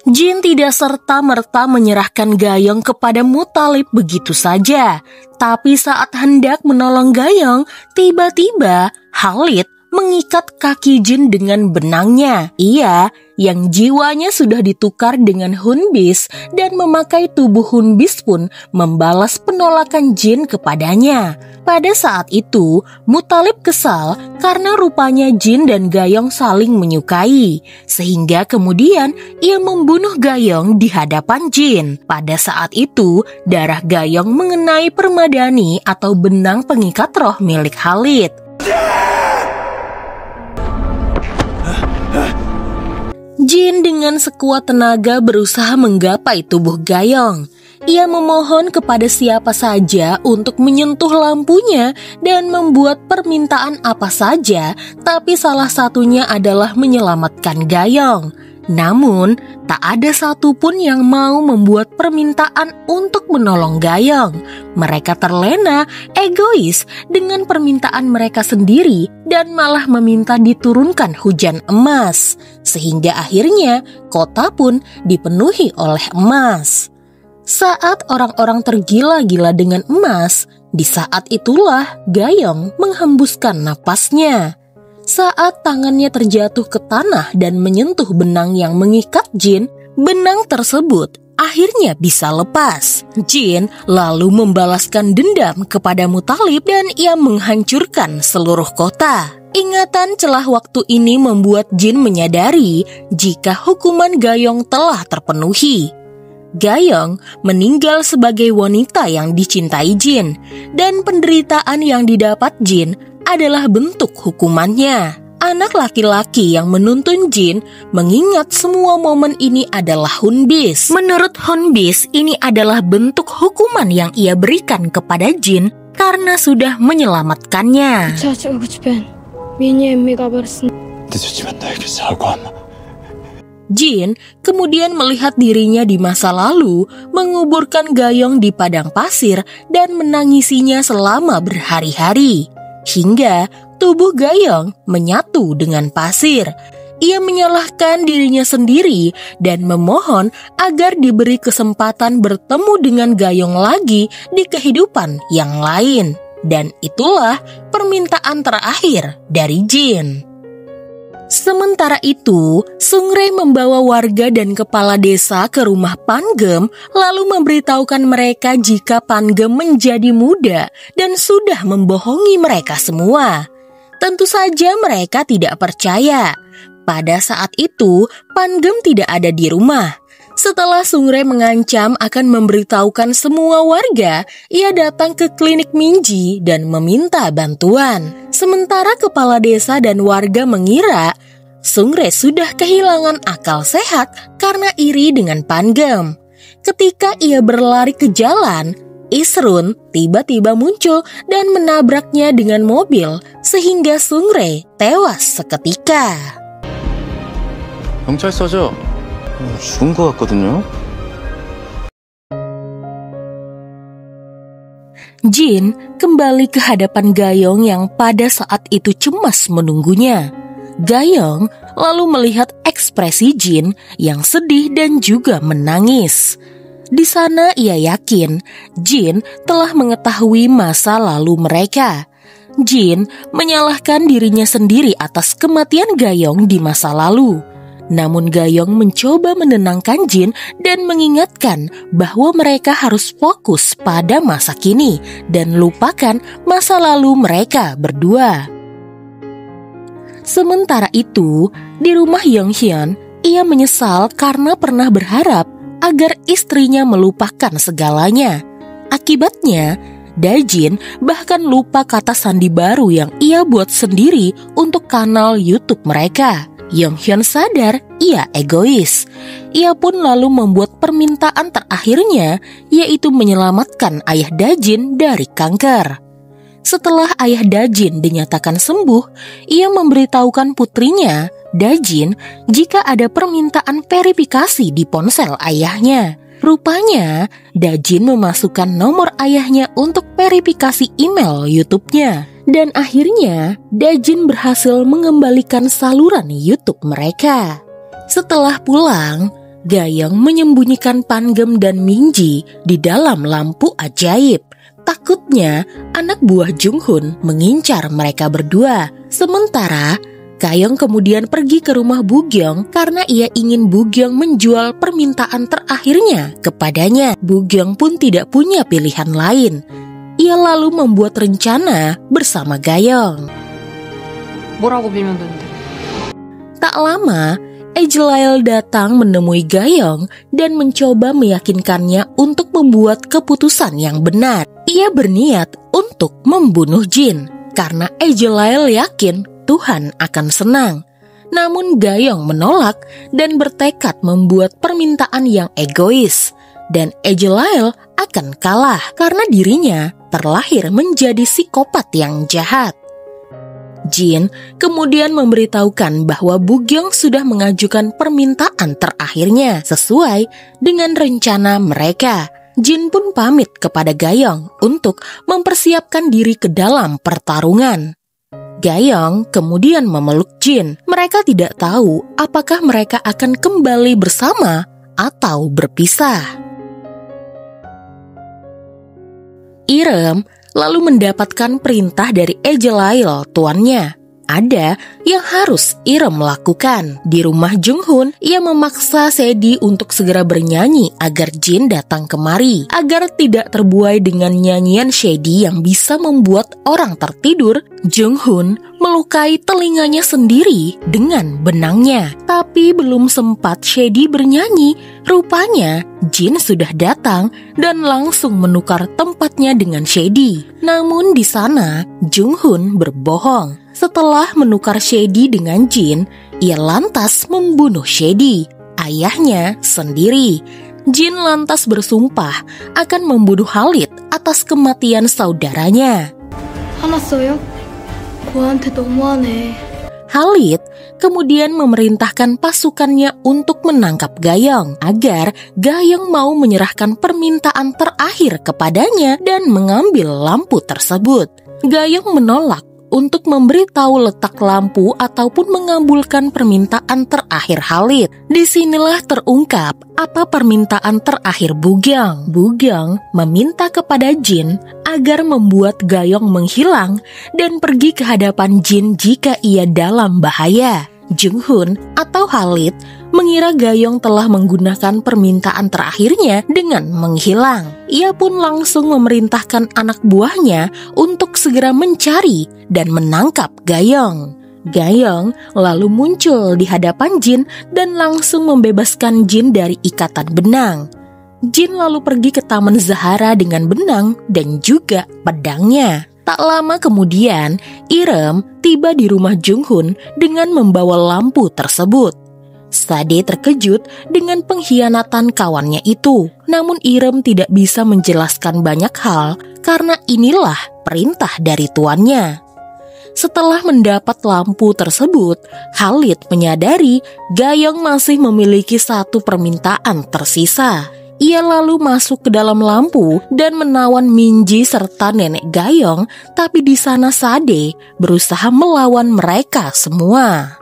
Jin tidak serta-merta menyerahkan Gayong kepada Muthalib begitu saja. Tapi saat hendak menolong Gayong, tiba-tiba Khalid mengikat kaki Jin dengan benangnya. Ia yang jiwanya sudah ditukar dengan Hunbis dan memakai tubuh Hunbis pun membalas penolakan Jin kepadanya. Pada saat itu, Muthalib kesal karena rupanya Jin dan Gayong saling menyukai, sehingga kemudian ia membunuh Gayong di hadapan Jin. Pada saat itu, darah Gayong mengenai permadani atau benang pengikat roh milik Khalid. Jin dengan sekuat tenaga berusaha menggapai tubuh Gayong. Ia memohon kepada siapa saja untuk menyentuh lampunya dan membuat permintaan apa saja, tapi salah satunya adalah menyelamatkan Gayong. Namun, tak ada satupun yang mau membuat permintaan untuk menolong Gayong. Mereka terlena, egois dengan permintaan mereka sendiri dan malah meminta diturunkan hujan emas. Sehingga akhirnya kota pun dipenuhi oleh emas. Saat orang-orang tergila-gila dengan emas, di saat itulah Gayong menghembuskan napasnya. Saat tangannya terjatuh ke tanah dan menyentuh benang yang mengikat Jin, benang tersebut akhirnya bisa lepas. Jin lalu membalaskan dendam kepada Muthalib dan ia menghancurkan seluruh kota. Ingatan celah waktu ini membuat Jin menyadari jika hukuman Gayong telah terpenuhi. Gayong meninggal sebagai wanita yang dicintai Jin, dan penderitaan yang didapat Jin adalah bentuk hukumannya. Anak laki-laki yang menuntun Jin mengingat semua momen ini adalah Hunbis. Menurut Hunbis, ini adalah bentuk hukuman yang ia berikan kepada Jin karena sudah menyelamatkannya. Jin kemudian melihat dirinya di masa lalu, menguburkan Gayong di padang pasir dan menangisinya selama berhari-hari. Hingga tubuh Gayong menyatu dengan pasir. Ia menyalahkan dirinya sendiri dan memohon agar diberi kesempatan bertemu dengan Gayong lagi di kehidupan yang lain. Dan itulah permintaan terakhir dari Jin. Sementara itu, Sungre membawa warga dan kepala desa ke rumah Pangem, lalu memberitahukan mereka jika Pangem menjadi muda dan sudah membohongi mereka semua. Tentu saja mereka tidak percaya. Pada saat itu, Pangem tidak ada di rumah. Setelah Sungre mengancam akan memberitahukan semua warga, ia datang ke klinik Minji dan meminta bantuan. Sementara kepala desa dan warga mengira Sungre sudah kehilangan akal sehat karena iri dengan Pangem. Ketika ia berlari ke jalan, Isrun tiba-tiba muncul dan menabraknya dengan mobil sehingga Sungre tewas seketika. 경찰서죠? 죽은 것 같거든요. Jin kembali ke hadapan Gayong yang pada saat itu cemas menunggunya. Gayong lalu melihat ekspresi Jin yang sedih dan juga menangis. Di sana ia yakin Jin telah mengetahui masa lalu mereka. Jin menyalahkan dirinya sendiri atas kematian Gayong di masa lalu. Namun Gayong mencoba menenangkan Jin dan mengingatkan bahwa mereka harus fokus pada masa kini dan lupakan masa lalu mereka berdua. Sementara itu, di rumah Yonghyun, ia menyesal karena pernah berharap agar istrinya melupakan segalanya. Akibatnya, Dajin bahkan lupa kata sandi baru yang ia buat sendiri untuk kanal YouTube mereka. Yonghyun sadar ia egois. Ia pun lalu membuat permintaan terakhirnya, yaitu menyelamatkan ayah Dajin dari kanker. Setelah ayah Dajin dinyatakan sembuh, ia memberitahukan putrinya, Dajin, jika ada permintaan verifikasi di ponsel ayahnya. Rupanya, Dajin memasukkan nomor ayahnya untuk verifikasi email YouTube-nya. Dan akhirnya, Dajin berhasil mengembalikan saluran YouTube mereka. Setelah pulang, Gayong menyembunyikan Pangem dan Minji di dalam lampu ajaib. Takutnya, anak buah Junghun mengincar mereka berdua. Sementara, Gayong kemudian pergi ke rumah Bugyong karena ia ingin Bugyong menjual permintaan terakhirnya kepadanya. Bugyong pun tidak punya pilihan lain. Ia lalu membuat rencana bersama Gayong. Tak lama, Ejlail datang menemui Gayong dan mencoba meyakinkannya untuk membuat keputusan yang benar. Ia berniat untuk membunuh Jin karena Ejlail yakin Tuhan akan senang. Namun Gayong menolak dan bertekad membuat permintaan yang egois. Dan Ejlail akan kalah karena dirinya terlahir menjadi psikopat yang jahat. Jin kemudian memberitahukan bahwa Bugyong sudah mengajukan permintaan terakhirnya sesuai dengan rencana mereka. Jin pun pamit kepada Gayong untuk mempersiapkan diri ke dalam pertarungan. Gayong kemudian memeluk Jin. Mereka tidak tahu apakah mereka akan kembali bersama atau berpisah. Irem lalu mendapatkan perintah dari Ejlail, tuannya. Ada yang harus Irem lakukan. Di rumah Junghun, ia memaksa Sedi untuk segera bernyanyi agar Jin datang kemari. Agar tidak terbuai dengan nyanyian Sedi yang bisa membuat orang tertidur, Junghun melukai telinganya sendiri dengan benangnya. Tapi belum sempat Sedi bernyanyi, rupanya Jin sudah datang dan langsung menukar tempatnya dengan Sedi. Namun di sana, Junghun berbohong. Setelah menukar Sedi dengan Jin, ia lantas membunuh Sedi, ayahnya sendiri. Jin lantas bersumpah akan membunuh Khalid atas kematian saudaranya. Khalid kemudian memerintahkan pasukannya untuk menangkap Gayong agar Gayong mau menyerahkan permintaan terakhir kepadanya dan mengambil lampu tersebut. Gayong menolak untuk memberitahu letak lampu ataupun mengabulkan permintaan terakhir Khalid. Disinilah terungkap apa permintaan terakhir Bugyong. Bugyong meminta kepada Jin agar membuat Gayong menghilang dan pergi ke hadapan Jin jika ia dalam bahaya. Junghun atau Khalid mengira Gayong telah menggunakan permintaan terakhirnya dengan menghilang. Ia pun langsung memerintahkan anak buahnya untuk segera mencari dan menangkap Gayong. Gayong lalu muncul di hadapan Jin dan langsung membebaskan Jin dari ikatan benang. Jin lalu pergi ke Taman Zahara dengan benang dan juga pedangnya. Tak lama kemudian, Irem tiba di rumah Junghun dengan membawa lampu tersebut. Sade terkejut dengan pengkhianatan kawannya itu. Namun Irem tidak bisa menjelaskan banyak hal karena inilah perintah dari tuannya. Setelah mendapat lampu tersebut, Khalid menyadari Gayong masih memiliki satu permintaan tersisa. Ia lalu masuk ke dalam lampu dan menawan Minji serta nenek Gayong, tapi di sana Sade berusaha melawan mereka semua.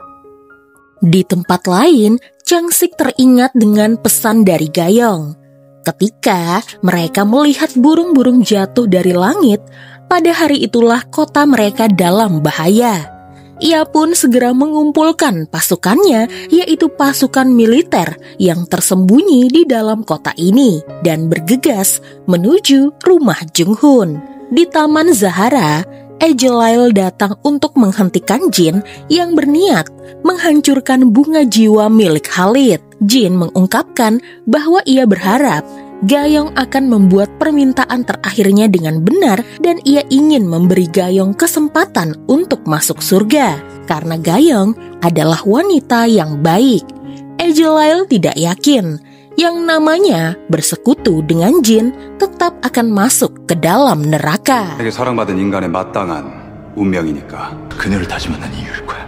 Di tempat lain, Changsik teringat dengan pesan dari Gayong. Ketika mereka melihat burung-burung jatuh dari langit, pada hari itulah kota mereka dalam bahaya. Ia pun segera mengumpulkan pasukannya, yaitu pasukan militer yang tersembunyi di dalam kota ini, dan bergegas menuju rumah Jung-hun. Di Taman Zahara, Ejelail datang untuk menghentikan Jin yang berniat menghancurkan bunga jiwa milik Khalid. Jin mengungkapkan bahwa ia berharap Gayong akan membuat permintaan terakhirnya dengan benar dan ia ingin memberi Gayong kesempatan untuk masuk surga karena Gayong adalah wanita yang baik. Ejelail tidak yakin yang namanya bersekutu dengan Jin tetap akan masuk ke dalam neraka. 내게 사랑받은 인간의 마땅한 운명이니까. 그녀를 다시 만난 이유일 거야.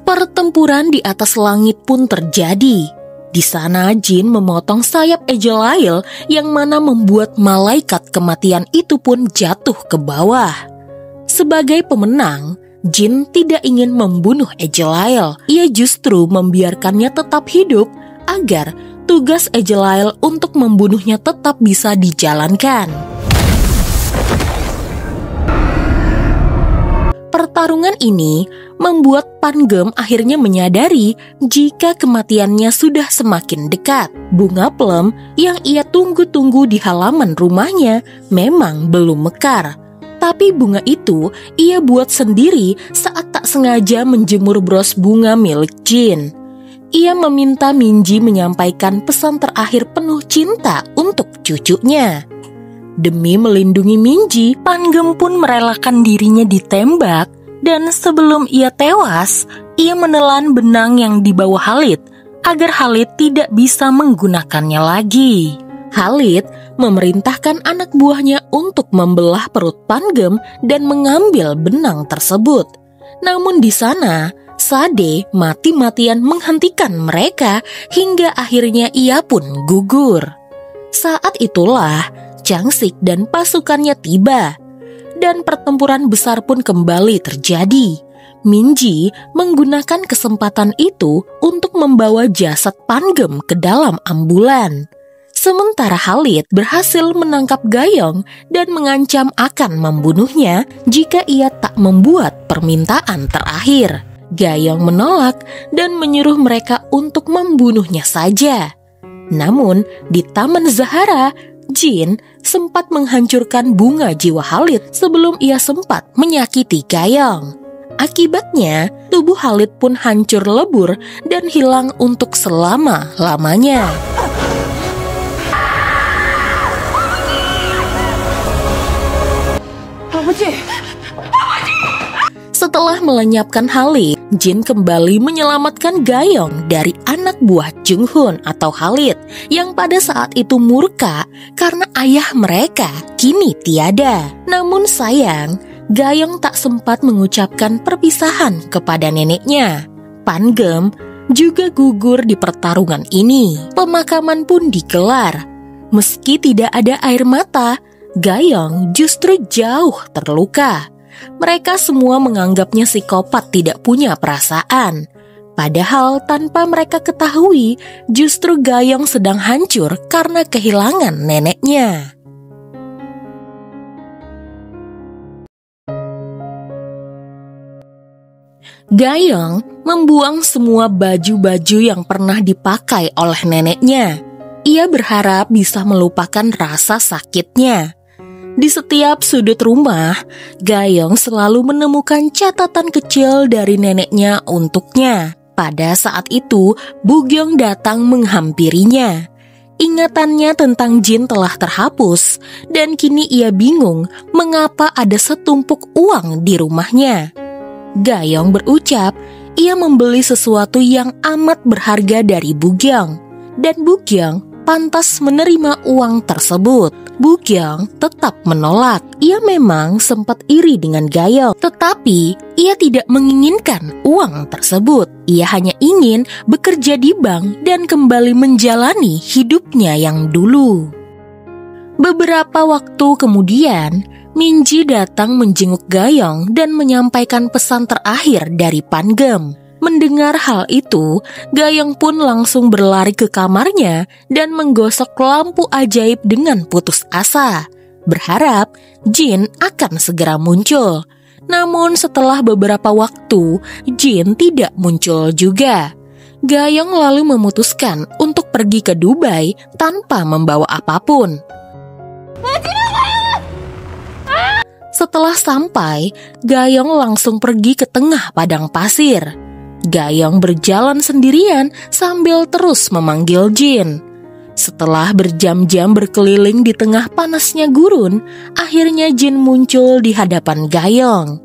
Pertempuran di atas langit pun terjadi. Di sana Jin memotong sayap Ejelail yang mana membuat malaikat kematian itu pun jatuh ke bawah. Sebagai pemenang, Jin tidak ingin membunuh Ejelail. Ia justru membiarkannya tetap hidup agar tugas Ejelail untuk membunuhnya tetap bisa dijalankan. Pertarungan ini membuat Pangem akhirnya menyadari jika kematiannya sudah semakin dekat. Bunga plum yang ia tunggu-tunggu di halaman rumahnya memang belum mekar. Tapi bunga itu ia buat sendiri saat tak sengaja menjemur bros bunga milik Jin. Ia meminta Minji menyampaikan pesan terakhir penuh cinta untuk cucunya. Demi melindungi Minji, Pangem pun merelakan dirinya ditembak dan sebelum ia tewas, ia menelan benang yang dibawa Khalid agar Khalid tidak bisa menggunakannya lagi. Khalid memerintahkan anak buahnya untuk membelah perut Pangem dan mengambil benang tersebut. Namun di sana, Sade mati-matian menghentikan mereka hingga akhirnya ia pun gugur. Saat itulah Changsik dan pasukannya tiba, dan pertempuran besar pun kembali terjadi. Minji menggunakan kesempatan itu untuk membawa jasad Pangem ke dalam ambulan. Sementara Khalid berhasil menangkap Gayong dan mengancam akan membunuhnya jika ia tak membuat permintaan terakhir. Gayong menolak dan menyuruh mereka untuk membunuhnya saja. Namun di Taman Zahara, Jin sempat menghancurkan bunga jiwa Khalid sebelum ia sempat menyakiti Gayong. Akibatnya, tubuh Khalid pun hancur lebur dan hilang untuk selama-lamanya. Setelah melenyapkan Khalid, Jin kembali menyelamatkan Gayong dari anak buah Jung-hun atau Khalid yang pada saat itu murka karena ayah mereka kini tiada. Namun sayang, Gayong tak sempat mengucapkan perpisahan kepada neneknya. Pangem juga gugur di pertarungan ini. Pemakaman pun digelar. Meski tidak ada air mata, Gayong justru jauh terluka. Mereka semua menganggapnya psikopat tidak punya perasaan. Padahal tanpa mereka ketahui, justru Gayong sedang hancur karena kehilangan neneknya. Gayong membuang semua baju-baju yang pernah dipakai oleh neneknya. Ia berharap bisa melupakan rasa sakitnya. Di setiap sudut rumah, Gayong selalu menemukan catatan kecil dari neneknya untuknya. Pada saat itu, Bugyong datang menghampirinya. Ingatannya tentang Jin telah terhapus, dan kini ia bingung mengapa ada setumpuk uang di rumahnya. Gayong berucap, ia membeli sesuatu yang amat berharga dari Bugyong, dan Bugyong pantas menerima uang tersebut. Bugyong tetap menolak. Ia memang sempat iri dengan Gayong, tetapi ia tidak menginginkan uang tersebut. Ia hanya ingin bekerja di bank dan kembali menjalani hidupnya yang dulu. Beberapa waktu kemudian, Minji datang menjenguk Gayong dan menyampaikan pesan terakhir dari Pangem. Mendengar hal itu, Gayong pun langsung berlari ke kamarnya dan menggosok lampu ajaib dengan putus asa, berharap Jin akan segera muncul. Namun setelah beberapa waktu, Jin tidak muncul juga. Gayong lalu memutuskan untuk pergi ke Dubai tanpa membawa apapun. Setelah sampai, Gayong langsung pergi ke tengah padang pasir. Gayong berjalan sendirian sambil terus memanggil Jin. Setelah berjam-jam berkeliling di tengah panasnya gurun, akhirnya Jin muncul di hadapan Gayong.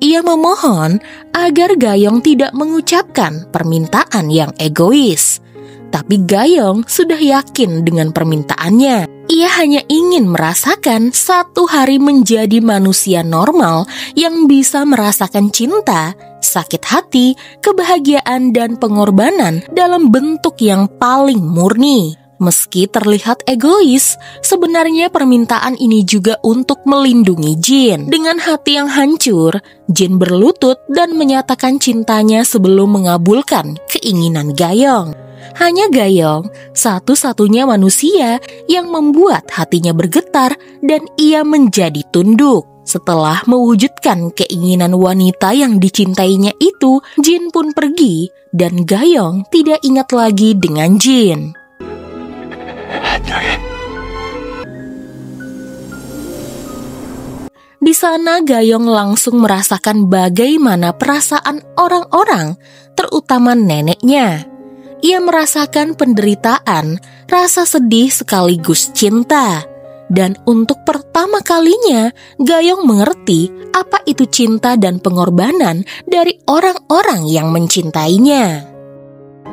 Ia memohon agar Gayong tidak mengucapkan permintaan yang egois. Tapi Gayong sudah yakin dengan permintaannya. Ia hanya ingin merasakan satu hari menjadi manusia normal yang bisa merasakan cinta, sakit hati, kebahagiaan, dan pengorbanan dalam bentuk yang paling murni. Meski terlihat egois, sebenarnya permintaan ini juga untuk melindungi Jin. Dengan hati yang hancur, Jin berlutut dan menyatakan cintanya sebelum mengabulkan keinginan Gayong. Hanya Gayong, satu-satunya manusia yang membuat hatinya bergetar dan ia menjadi tunduk. Setelah mewujudkan keinginan wanita yang dicintainya itu, Jin pun pergi dan Gayong tidak ingat lagi dengan Jin. Di sana Gayong langsung merasakan bagaimana perasaan orang-orang, terutama neneknya. Ia merasakan penderitaan, rasa sedih sekaligus cinta. Dan untuk pertama kalinya, Gayong mengerti apa itu cinta dan pengorbanan dari orang-orang yang mencintainya.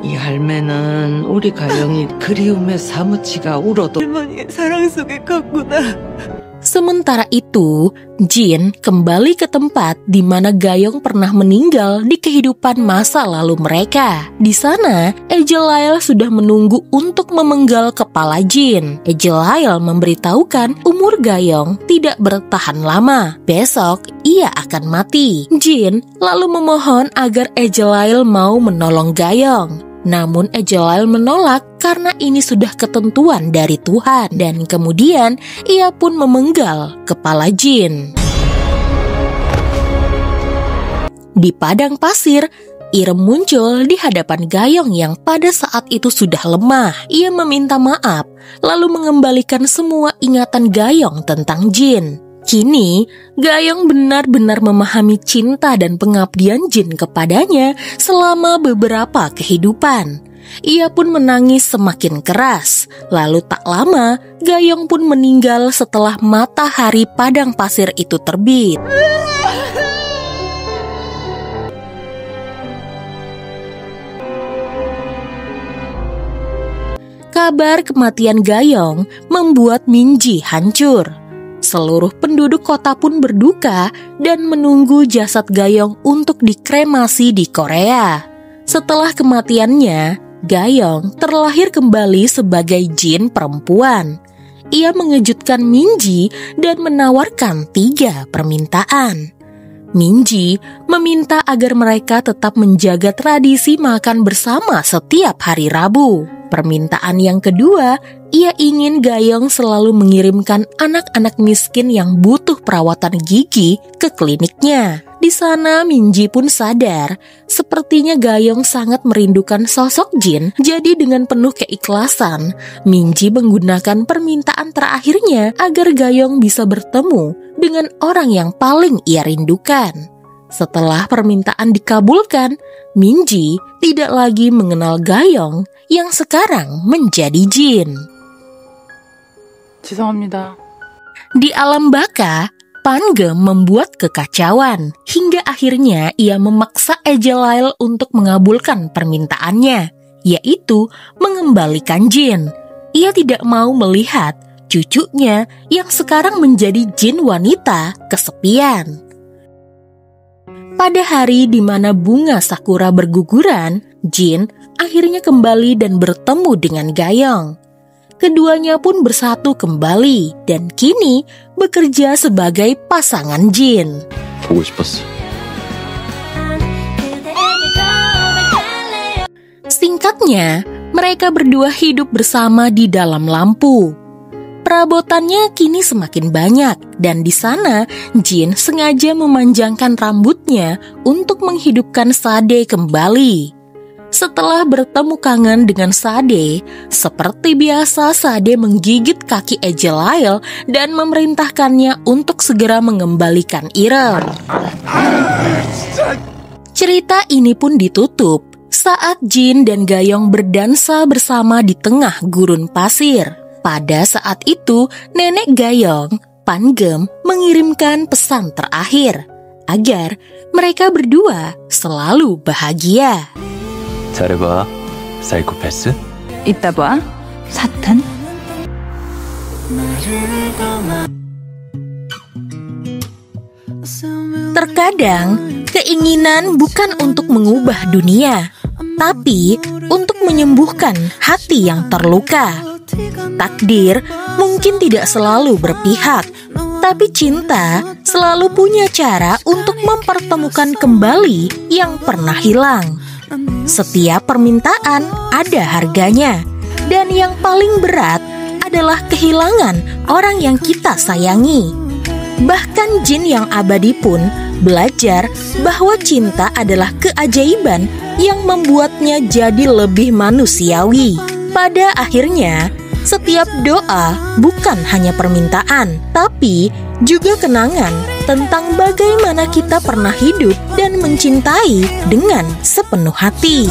이 할매는 우리 가영이 그리움에 사무치가 울어도 할머니 사랑 속에 갔구나. Sementara itu, Jin kembali ke tempat di mana Gayong pernah meninggal di kehidupan masa lalu mereka. Di sana, Ejelael sudah menunggu untuk memenggal kepala Jin. Ejelael memberitahukan umur Gayong tidak bertahan lama. Besok, ia akan mati. Jin lalu memohon agar Ejelael mau menolong Gayong. Namun Ejelael menolak karena ini sudah ketentuan dari Tuhan. Dan kemudian ia pun memenggal kepala Jin. Di padang pasir, Irem muncul di hadapan Gayong yang pada saat itu sudah lemah. Ia meminta maaf, lalu mengembalikan semua ingatan Gayong tentang Jin. Kini, Gayong benar-benar memahami cinta dan pengabdian Jin kepadanya selama beberapa kehidupan. Ia pun menangis semakin keras. Lalu tak lama, Gayong pun meninggal setelah matahari padang pasir itu terbit. Kabar kematian Gayong membuat Minji hancur. Seluruh penduduk kota pun berduka dan menunggu jasad Gayong untuk dikremasi di Korea. Setelah kematiannya, Gayong terlahir kembali sebagai Jin perempuan. Ia mengejutkan Minji dan menawarkan 3 permintaan. Minji meminta agar mereka tetap menjaga tradisi makan bersama setiap hari Rabu. Permintaan yang kedua, ia ingin Gayong selalu mengirimkan anak-anak miskin yang butuh perawatan gigi ke kliniknya. Di sana Minji pun sadar, sepertinya Gayong sangat merindukan sosok Jin. Jadi dengan penuh keikhlasan, Minji menggunakan permintaan terakhirnya agar Gayong bisa bertemu dengan orang yang paling ia rindukan. Setelah permintaan dikabulkan, Minji tidak lagi mengenal Gayong yang sekarang menjadi Jin. 죄송합니다. Di alam baka, Pangem membuat kekacauan hingga akhirnya ia memaksa Ejelael untuk mengabulkan permintaannya, yaitu mengembalikan Jin. Ia tidak mau melihat cucunya yang sekarang menjadi jin wanita kesepian. Pada hari di mana bunga sakura berguguran, Jin akhirnya kembali dan bertemu dengan Gayong. Keduanya pun bersatu kembali dan kini bekerja sebagai pasangan jin. 보고 싶었어. Singkatnya, mereka berdua hidup bersama di dalam lampu. Perabotannya kini semakin banyak dan di sana Jin sengaja memanjangkan rambutnya untuk menghidupkan Sade kembali. Setelah bertemu kangen dengan Sade, seperti biasa Sade menggigit kaki Ejelail dan memerintahkannya untuk segera mengembalikan Irem. Cerita ini pun ditutup saat Jin dan Gayong berdansa bersama di tengah gurun pasir. Pada saat itu, nenek Gayong, Pangem, mengirimkan pesan terakhir agar mereka berdua selalu bahagia. 잘해봐, 사이코패스. 이따 봐, 사탄. Terkadang, keinginan bukan untuk mengubah dunia, tapi untuk menyembuhkan hati yang terluka. Takdir mungkin tidak selalu berpihak, tapi cinta selalu punya cara untuk mempertemukan kembali yang pernah hilang. Setiap permintaan ada harganya, dan yang paling berat adalah kehilangan orang yang kita sayangi. Bahkan jin yang abadi pun belajar bahwa cinta adalah keajaiban yang membuatnya jadi lebih manusiawi. Pada akhirnya, setiap doa bukan hanya permintaan, tapi juga kenangan tentang bagaimana kita pernah hidup dan mencintai dengan sepenuh hati.